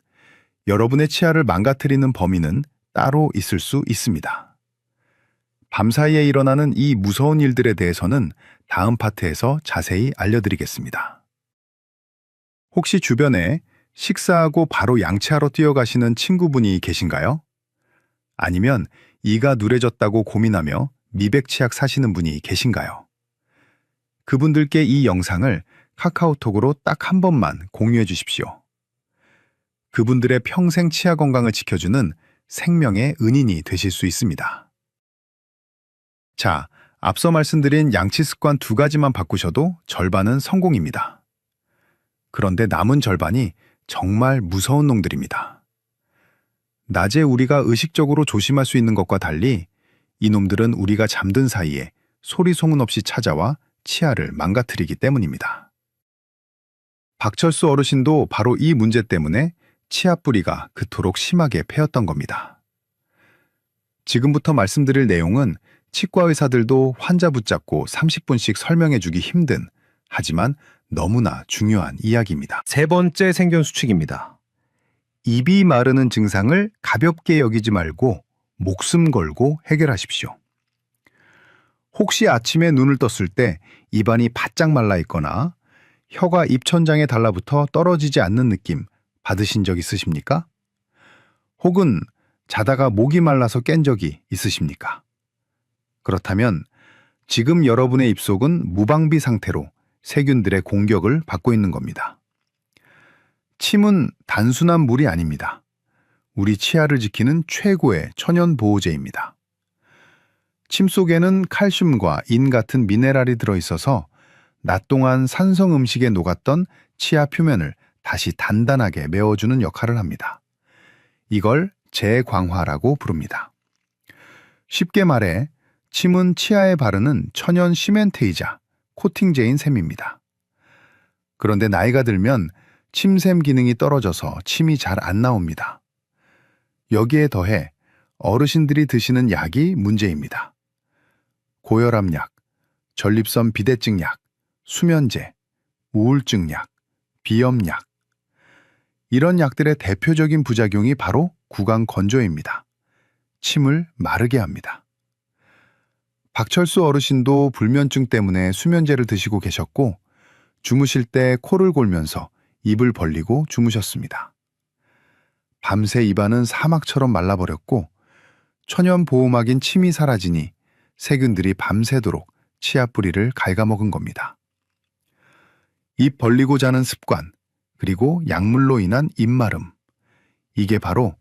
여러분의 치아를 망가뜨리는 범인은 따로 있을 수 있습니다. 밤사이에 일어나는 이 무서운 일들에 대해서는 다음 파트에서 자세히 알려드리겠습니다. 혹시 주변에 식사하고 바로 양치하러 뛰어가시는 친구분이 계신가요? 아니면 이가 누래졌다고 고민하며 미백치약 사시는 분이 계신가요? 그분들께 이 영상을 카카오톡으로 딱 한 번만 공유해 주십시오. 그분들의 평생 치아 건강을 지켜주는 생명의 은인이 되실 수 있습니다. 자, 앞서 말씀드린 양치 습관 두 가지만 바꾸셔도 절반은 성공입니다. 그런데 남은 절반이 정말 무서운 놈들입니다. 낮에 우리가 의식적으로 조심할 수 있는 것과 달리 이놈들은 우리가 잠든 사이에 소리 소문 없이 찾아와 치아를 망가뜨리기 때문입니다. 박철수 어르신도 바로 이 문제 때문에 치아 뿌리가 그토록 심하게 패였던 겁니다. 지금부터 말씀드릴 내용은 치과 의사들도 환자 붙잡고 30분씩 설명해주기 힘든 하지만 너무나 중요한 이야기입니다. 세 번째 생존 수칙입니다. 입이 마르는 증상을 가볍게 여기지 말고 목숨 걸고 해결하십시오. 혹시 아침에 눈을 떴을 때 입안이 바짝 말라 있거나 혀가 입천장에 달라붙어 떨어지지 않는 느낌 받으신 적 있으십니까? 혹은 자다가 목이 말라서 깬 적이 있으십니까? 그렇다면 지금 여러분의 입속은 무방비 상태로 세균들의 공격을 받고 있는 겁니다. 침은 단순한 물이 아닙니다. 우리 치아를 지키는 최고의 천연 보호제입니다. 침 속에는 칼슘과 인 같은 미네랄이 들어있어서 낮 동안 산성 음식에 녹았던 치아 표면을 다시 단단하게 메워주는 역할을 합니다. 이걸 재광화라고 부릅니다. 쉽게 말해 침은 치아에 바르는 천연 시멘트이자 코팅제인 셈입니다. 그런데 나이가 들면 침샘 기능이 떨어져서 침이 잘 안 나옵니다. 여기에 더해 어르신들이 드시는 약이 문제입니다. 고혈압 약, 전립선 비대증 약, 수면제, 우울증 약, 비염 약. 이런 약들의 대표적인 부작용이 바로 구강 건조입니다. 침을 마르게 합니다. 박철수 어르신도 불면증 때문에 수면제를 드시고 계셨고 주무실 때 코를 골면서 입을 벌리고 주무셨습니다. 밤새 입안은 사막처럼 말라버렸고 천연 보호막인 침이 사라지니 세균들이 밤새도록 치아 뿌리를 갉아먹은 겁니다. 입 벌리고 자는 습관, 그리고 약물로 인한 입마름. 이게 바로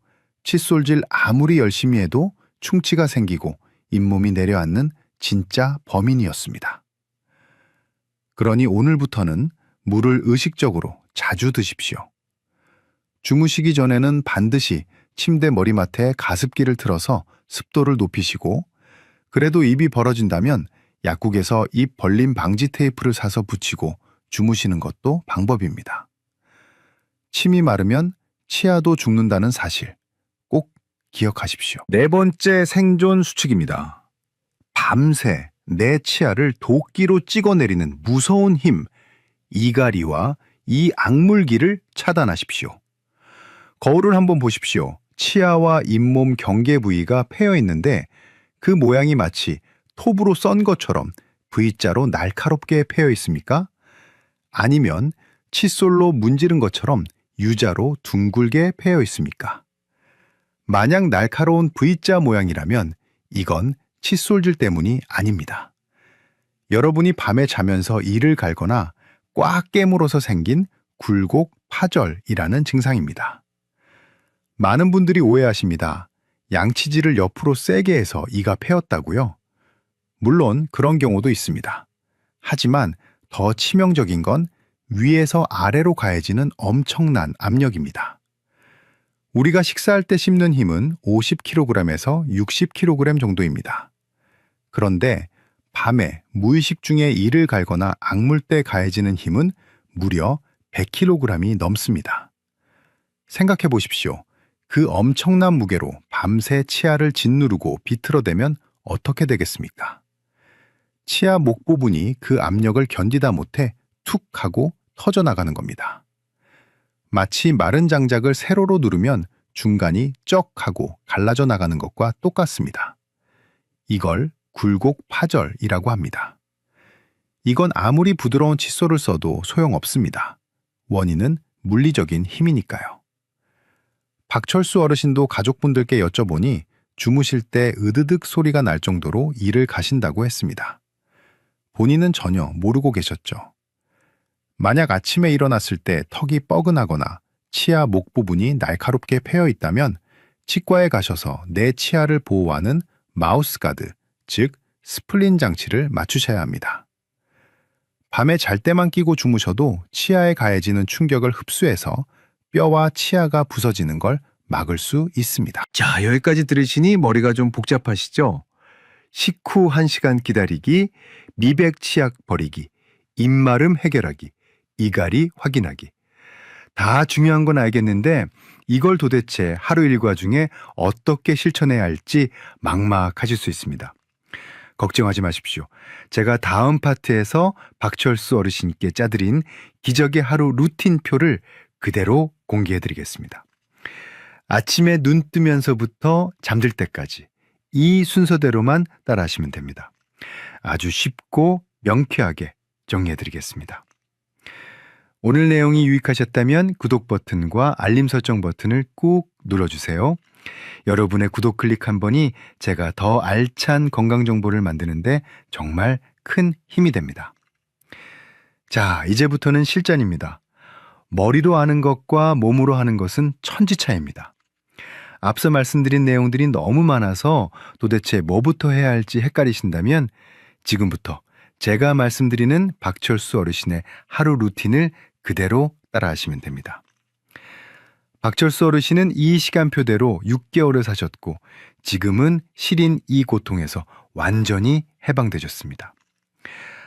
칫솔질 아무리 열심히 해도 충치가 생기고 잇몸이 내려앉는 진짜 범인이었습니다. 그러니 오늘부터는 물을 의식적으로 자주 드십시오. 주무시기 전에는 반드시 침대 머리맡에 가습기를 틀어서 습도를 높이시고 그래도 입이 벌어진다면 약국에서 입 벌림 방지 테이프를 사서 붙이고 주무시는 것도 방법입니다. 침이 마르면 치아도 죽는다는 사실 꼭 기억하십시오. 네 번째 생존 수칙입니다. 밤새 내 치아를 도끼로 찍어내리는 무서운 힘, 이갈이와 이 악물기를 차단하십시오. 거울을 한번 보십시오. 치아와 잇몸 경계 부위가 패여 있는데 그 모양이 마치 톱으로 썬 것처럼 V자로 날카롭게 패여 있습니까? 아니면 칫솔로 문지른 것처럼 U자로 둥글게 패여 있습니까? 만약 날카로운 V자 모양이라면 이건 칫솔질 때문이 아닙니다. 여러분이 밤에 자면서 이를 갈거나 꽉 깨물어서 생긴 굴곡 파절이라는 증상입니다. 많은 분들이 오해하십니다. 양치질을 옆으로 세게 해서 이가 패였다고요? 물론 그런 경우도 있습니다. 하지만 더 치명적인 건 위에서 아래로 가해지는 엄청난 압력입니다. 우리가 식사할 때 씹는 힘은 50kg에서 60kg 정도입니다. 그런데 밤에 무의식 중에 이를 갈거나 악물 때 가해지는 힘은 무려 100kg이 넘습니다. 생각해 보십시오. 그 엄청난 무게로 밤새 치아를 짓누르고 비틀어대면 어떻게 되겠습니까? 치아 목 부분이 그 압력을 견디다 못해 툭 하고 터져나가는 겁니다. 마치 마른 장작을 세로로 누르면 중간이 쩍 하고 갈라져 나가는 것과 똑같습니다. 이걸 굴곡 파절이라고 합니다. 이건 아무리 부드러운 칫솔을 써도 소용없습니다. 원인은 물리적인 힘이니까요. 박철수 어르신도 가족분들께 여쭤보니 주무실 때 으드득 소리가 날 정도로 이를 가신다고 했습니다. 본인은 전혀 모르고 계셨죠. 만약 아침에 일어났을 때 턱이 뻐근하거나 치아 목 부분이 날카롭게 패여 있다면 치과에 가셔서 내 치아를 보호하는 마우스가드, 즉 스플린 장치를 맞추셔야 합니다. 밤에 잘 때만 끼고 주무셔도 치아에 가해지는 충격을 흡수해서 뼈와 치아가 부서지는 걸 막을 수 있습니다. 자, 여기까지 들으시니 머리가 좀 복잡하시죠? 식후 1시간 기다리기, 미백 치약 버리기, 입마름 해결하기, 이갈이 확인하기. 다 중요한 건 알겠는데 이걸 도대체 하루 일과 중에 어떻게 실천해야 할지 막막하실 수 있습니다. 걱정하지 마십시오. 제가 다음 파트에서 박철수 어르신께 짜드린 기적의 하루 루틴표를 그대로 공개해드리겠습니다. 아침에 눈 뜨면서부터 잠들 때까지 이 순서대로만 따라하시면 됩니다. 아주 쉽고 명쾌하게 정리해드리겠습니다. 오늘 내용이 유익하셨다면 구독 버튼과 알림 설정 버튼을 꾹 눌러주세요. 여러분의 구독 클릭 한 번이 제가 더 알찬 건강 정보를 만드는데 정말 큰 힘이 됩니다. 자, 이제부터는 실전입니다. 머리로 하는 것과 몸으로 하는 것은 천지차이입니다. 앞서 말씀드린 내용들이 너무 많아서 도대체 뭐부터 해야 할지 헷갈리신다면 지금부터 제가 말씀드리는 박철수 어르신의 하루 루틴을 그대로 따라하시면 됩니다. 박철수 어르신은 이 시간표대로 6개월을 사셨고 지금은 시린 이 고통에서 완전히 해방되셨습니다.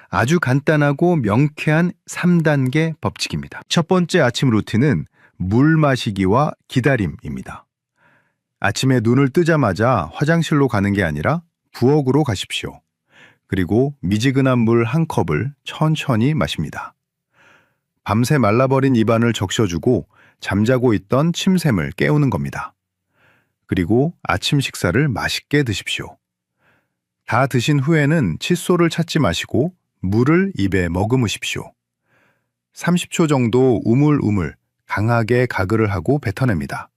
아주 간단하고 명쾌한 3단계 법칙입니다. 첫 번째 아침 루틴은 물 마시기와 기다림입니다. 아침에 눈을 뜨자마자 화장실로 가는 게 아니라 부엌으로 가십시오. 그리고 미지근한 물 한 컵을 천천히 마십니다. 밤새 말라버린 입안을 적셔주고 잠자고 있던 침샘을 깨우는 겁니다. 그리고 아침 식사를 맛있게 드십시오. 다 드신 후에는 칫솔을 찾지 마시고 물을 입에 머금으십시오. 30초 정도 우물우물 강하게 가글을 하고 뱉어냅니다.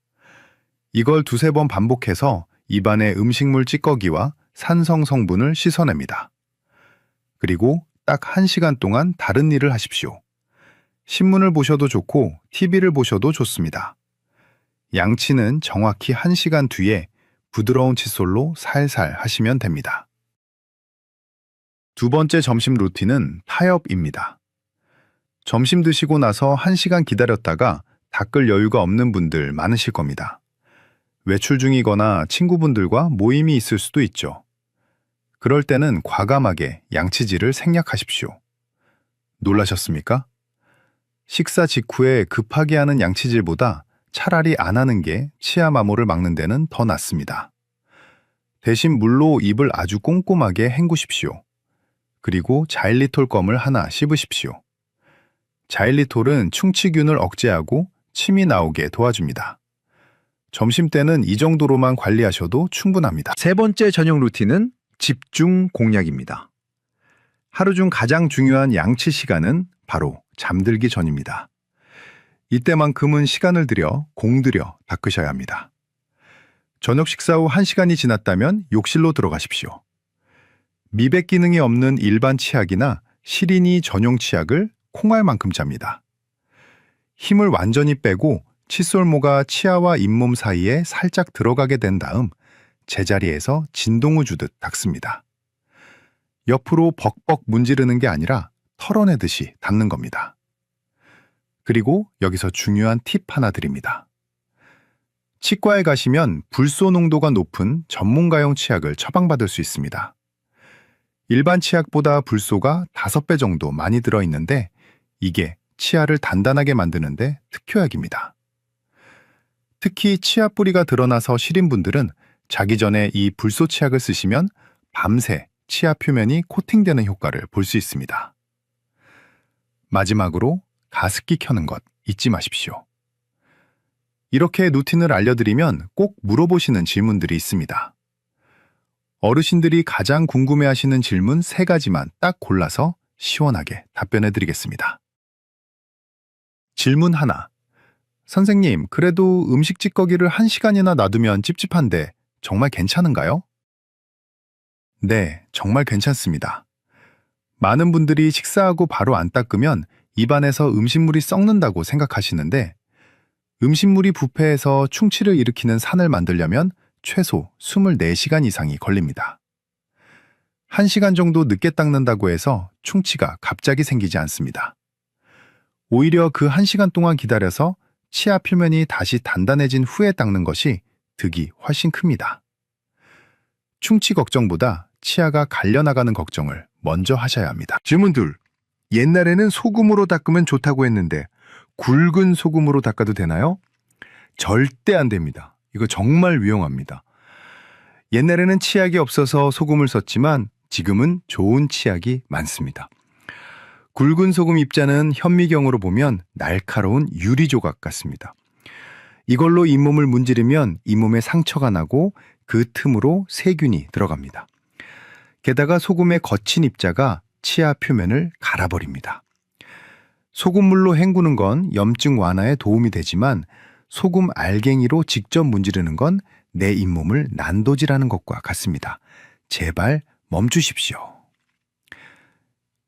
이걸 2-3번 반복해서 입안의 음식물 찌꺼기와 산성 성분을 씻어냅니다. 그리고 딱 1시간 동안 다른 일을 하십시오. 신문을 보셔도 좋고 TV를 보셔도 좋습니다. 양치는 정확히 1시간 뒤에 부드러운 칫솔로 살살 하시면 됩니다. 두 번째 점심 루틴은 타협입니다. 점심 드시고 나서 1시간 기다렸다가 닦을 여유가 없는 분들 많으실 겁니다. 외출 중이거나 친구분들과 모임이 있을 수도 있죠. 그럴 때는 과감하게 양치질을 생략하십시오. 놀라셨습니까? 식사 직후에 급하게 하는 양치질보다 차라리 안 하는 게 치아 마모를 막는 데는 더 낫습니다. 대신 물로 입을 아주 꼼꼼하게 헹구십시오. 그리고 자일리톨 껌을 하나 씹으십시오. 자일리톨은 충치균을 억제하고 침이 나오게 도와줍니다. 점심때는 이 정도로만 관리하셔도 충분합니다. 세 번째 저녁 루틴은 집중 공략입니다. 하루 중 가장 중요한 양치 시간은 바로 잠들기 전입니다. 이때만큼은 시간을 들여 공들여 닦으셔야 합니다. 저녁 식사 후 1시간이 지났다면 욕실로 들어가십시오. 미백 기능이 없는 일반 치약이나 시린이 전용 치약을 콩알만큼 짭니다. 힘을 완전히 빼고 칫솔모가 치아와 잇몸 사이에 살짝 들어가게 된 다음 제자리에서 진동을 주듯 닦습니다. 옆으로 벅벅 문지르는 게 아니라 털어내듯이 닦는 겁니다. 그리고 여기서 중요한 팁 하나 드립니다. 치과에 가시면 불소 농도가 높은 전문가용 치약을 처방받을 수 있습니다. 일반 치약보다 불소가 5배 정도 많이 들어있는데 이게 치아를 단단하게 만드는데 특효약입니다. 특히 치아 뿌리가 드러나서 시린 분들은 자기 전에 이 불소 치약을 쓰시면 밤새 치아 표면이 코팅되는 효과를 볼 수 있습니다. 마지막으로 가습기 켜는 것 잊지 마십시오. 이렇게 루틴을 알려드리면 꼭 물어보시는 질문들이 있습니다. 어르신들이 가장 궁금해하시는 질문 3가지만 딱 골라서 시원하게 답변해드리겠습니다. 질문 1. 선생님, 그래도 음식 찌꺼기를 1시간이나 놔두면 찝찝한데 정말 괜찮은가요? 네, 정말 괜찮습니다. 많은 분들이 식사하고 바로 안 닦으면 입안에서 음식물이 썩는다고 생각하시는데 음식물이 부패해서 충치를 일으키는 산을 만들려면 최소 24시간 이상이 걸립니다. 1시간 정도 늦게 닦는다고 해서 충치가 갑자기 생기지 않습니다. 오히려 그 1시간 동안 기다려서 치아 표면이 다시 단단해진 후에 닦는 것이 득이 훨씬 큽니다. 충치 걱정보다 치아가 갈려나가는 걱정을 먼저 하셔야 합니다. 질문 2. 옛날에는 소금으로 닦으면 좋다고 했는데 굵은 소금으로 닦아도 되나요? 절대 안 됩니다. 이거 정말 위험합니다. 옛날에는 치약이 없어서 소금을 썼지만 지금은 좋은 치약이 많습니다. 굵은 소금 입자는 현미경으로 보면 날카로운 유리 조각 같습니다. 이걸로 잇몸을 문지르면 잇몸에 상처가 나고 그 틈으로 세균이 들어갑니다. 게다가 소금의 거친 입자가 치아 표면을 갈아버립니다. 소금물로 헹구는 건 염증 완화에 도움이 되지만 소금 알갱이로 직접 문지르는 건 내 잇몸을 난도질하는 것과 같습니다. 제발 멈추십시오.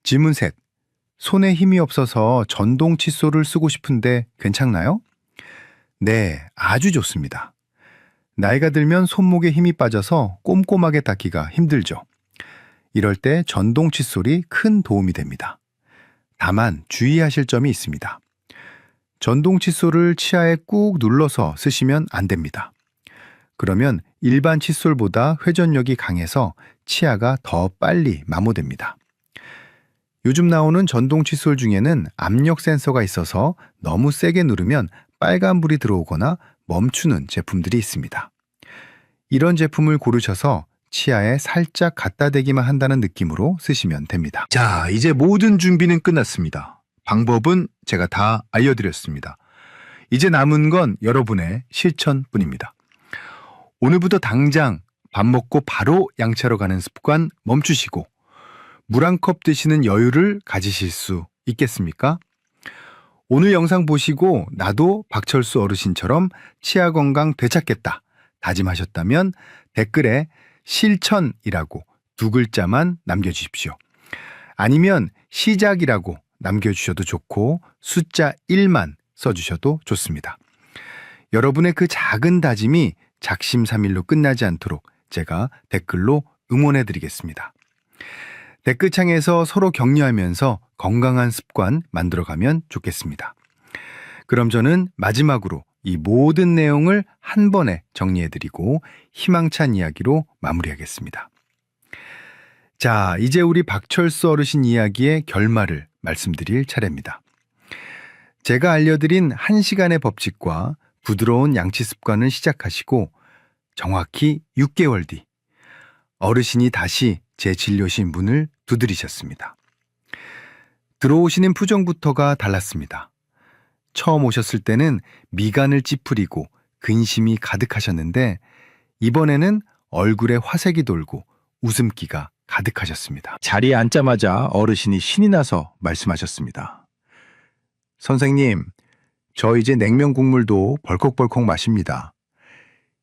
질문 셋. 손에 힘이 없어서 전동 칫솔을 쓰고 싶은데 괜찮나요? 네, 아주 좋습니다. 나이가 들면 손목에 힘이 빠져서 꼼꼼하게 닦기가 힘들죠. 이럴 때 전동 칫솔이 큰 도움이 됩니다. 다만 주의하실 점이 있습니다. 전동 칫솔을 치아에 꾹 눌러서 쓰시면 안 됩니다. 그러면 일반 칫솔보다 회전력이 강해서 치아가 더 빨리 마모됩니다. 요즘 나오는 전동 칫솔 중에는 압력 센서가 있어서 너무 세게 누르면 빨간불이 들어오거나 멈추는 제품들이 있습니다. 이런 제품을 고르셔서 치아에 살짝 갖다 대기만 한다는 느낌으로 쓰시면 됩니다. 자, 이제 모든 준비는 끝났습니다. 방법은 제가 다 알려드렸습니다. 이제 남은 건 여러분의 실천뿐입니다. 오늘부터 당장 밥 먹고 바로 양치하러 가는 습관 멈추시고 물 한 컵 드시는 여유를 가지실 수 있겠습니까? 오늘 영상 보시고 나도 박철수 어르신처럼 치아 건강 되찾겠다 다짐하셨다면 댓글에 실천이라고 2글자만 남겨주십시오. 아니면 시작이라고 남겨주셔도 좋고 숫자 1만 써주셔도 좋습니다. 여러분의 그 작은 다짐이 작심삼일로 끝나지 않도록 제가 댓글로 응원해드리겠습니다. 댓글창에서 서로 격려하면서 건강한 습관 만들어가면 좋겠습니다. 그럼 저는 마지막으로 이 모든 내용을 한 번에 정리해드리고 희망찬 이야기로 마무리하겠습니다. 자, 이제 우리 박철수 어르신 이야기의 결말을 말씀드릴 차례입니다. 제가 알려드린 1시간의 법칙과 부드러운 양치 습관을 시작하시고 정확히 6개월 뒤 어르신이 다시 제 진료실 문을 두드리셨습니다. 들어오시는 표정부터가 달랐습니다. 처음 오셨을 때는 미간을 찌푸리고 근심이 가득하셨는데 이번에는 얼굴에 화색이 돌고 웃음기가 가득하셨습니다. 자리에 앉자마자 어르신이 신이 나서 말씀하셨습니다. 선생님, 저 이제 냉면 국물도 벌컥벌컥 마십니다.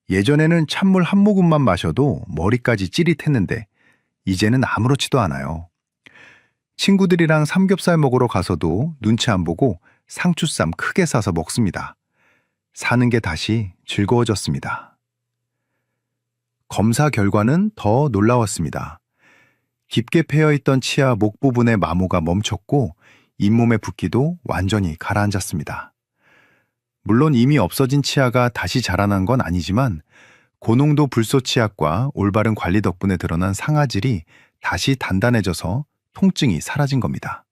예전에는 찬물 한 모금만 마셔도 머리까지 찌릿했는데 이제는 아무렇지도 않아요. 친구들이랑 삼겹살 먹으러 가서도 눈치 안 보고 상추쌈 크게 싸서 먹습니다. 사는 게 다시 즐거워졌습니다. 검사 결과는 더 놀라웠습니다. 깊게 패여있던 치아 목 부분의 마모가 멈췄고 잇몸의 붓기도 완전히 가라앉았습니다. 물론 이미 없어진 치아가 다시 자라난 건 아니지만 고농도 불소 치약과 올바른 관리 덕분에 드러난 상아질이 다시 단단해져서 통증이 사라진 겁니다.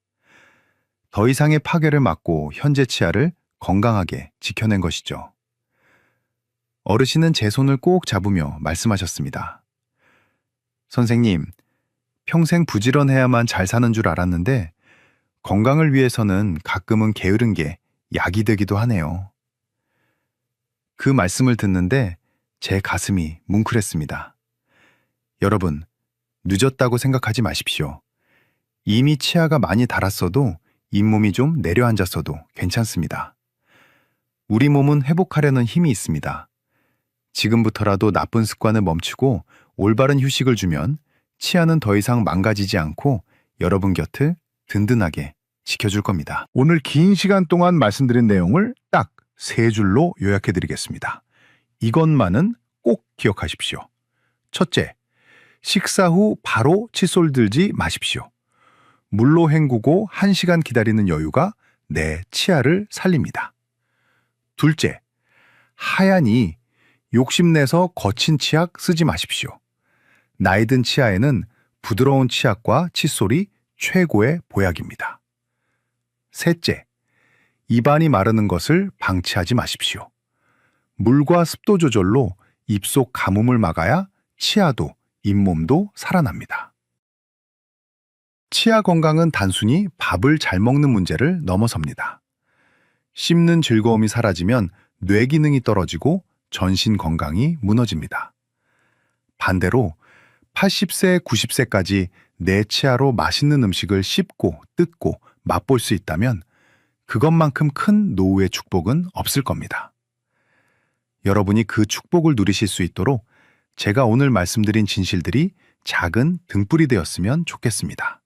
더 이상의 파괴를 막고 현재 치아를 건강하게 지켜낸 것이죠. 어르신은 제 손을 꼭 잡으며 말씀하셨습니다. 선생님, 평생 부지런해야만 잘 사는 줄 알았는데 건강을 위해서는 가끔은 게으른 게 약이 되기도 하네요. 그 말씀을 듣는데 제 가슴이 뭉클했습니다. 여러분, 늦었다고 생각하지 마십시오. 이미 치아가 많이 닳았어도 잇몸이 좀 내려앉았어도 괜찮습니다. 우리 몸은 회복하려는 힘이 있습니다. 지금부터라도 나쁜 습관을 멈추고 올바른 휴식을 주면 치아는 더 이상 망가지지 않고 여러분 곁을 든든하게 지켜줄 겁니다. 오늘 긴 시간 동안 말씀드린 내용을 딱 3줄로 요약해드리겠습니다. 이것만은 꼭 기억하십시오. 첫째, 식사 후 바로 칫솔 들지 마십시오. 물로 헹구고 1시간 기다리는 여유가 내 치아를 살립니다. 둘째, 하얀이 욕심내서 거친 치약 쓰지 마십시오. 나이 든 치아에는 부드러운 치약과 칫솔이 최고의 보약입니다. 셋째, 입안이 마르는 것을 방치하지 마십시오. 물과 습도 조절로 입속 가뭄을 막아야 치아도 잇몸도 살아납니다. 치아 건강은 단순히 밥을 잘 먹는 문제를 넘어섭니다. 씹는 즐거움이 사라지면 뇌 기능이 떨어지고 전신 건강이 무너집니다. 반대로 80세, 90세까지 내 치아로 맛있는 음식을 씹고 뜯고 맛볼 수 있다면 그것만큼 큰 노후의 축복은 없을 겁니다. 여러분이 그 축복을 누리실 수 있도록 제가 오늘 말씀드린 진실들이 작은 등불이 되었으면 좋겠습니다.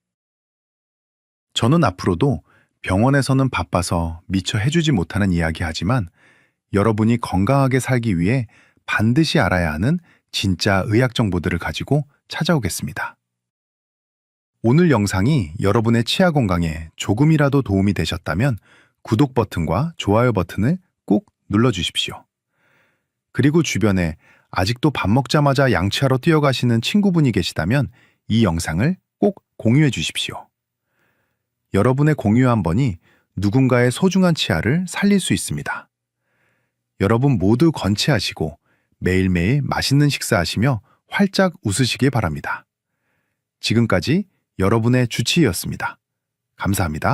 저는 앞으로도 병원에서는 바빠서 미처 해주지 못하는 이야기 하지만 여러분이 건강하게 살기 위해 반드시 알아야 하는 진짜 의학 정보들을 가지고 찾아오겠습니다. 오늘 영상이 여러분의 치아 건강에 조금이라도 도움이 되셨다면 구독 버튼과 좋아요 버튼을 꼭 눌러주십시오. 그리고 주변에 아직도 밥 먹자마자 양치하러 뛰어가시는 친구분이 계시다면 이 영상을 꼭 공유해 주십시오. 여러분의 공유 한 번이 누군가의 소중한 치아를 살릴 수 있습니다. 여러분 모두 건치하시고 매일매일 맛있는 식사하시며 활짝 웃으시길 바랍니다. 지금까지 여러분의 주치의였습니다. 감사합니다.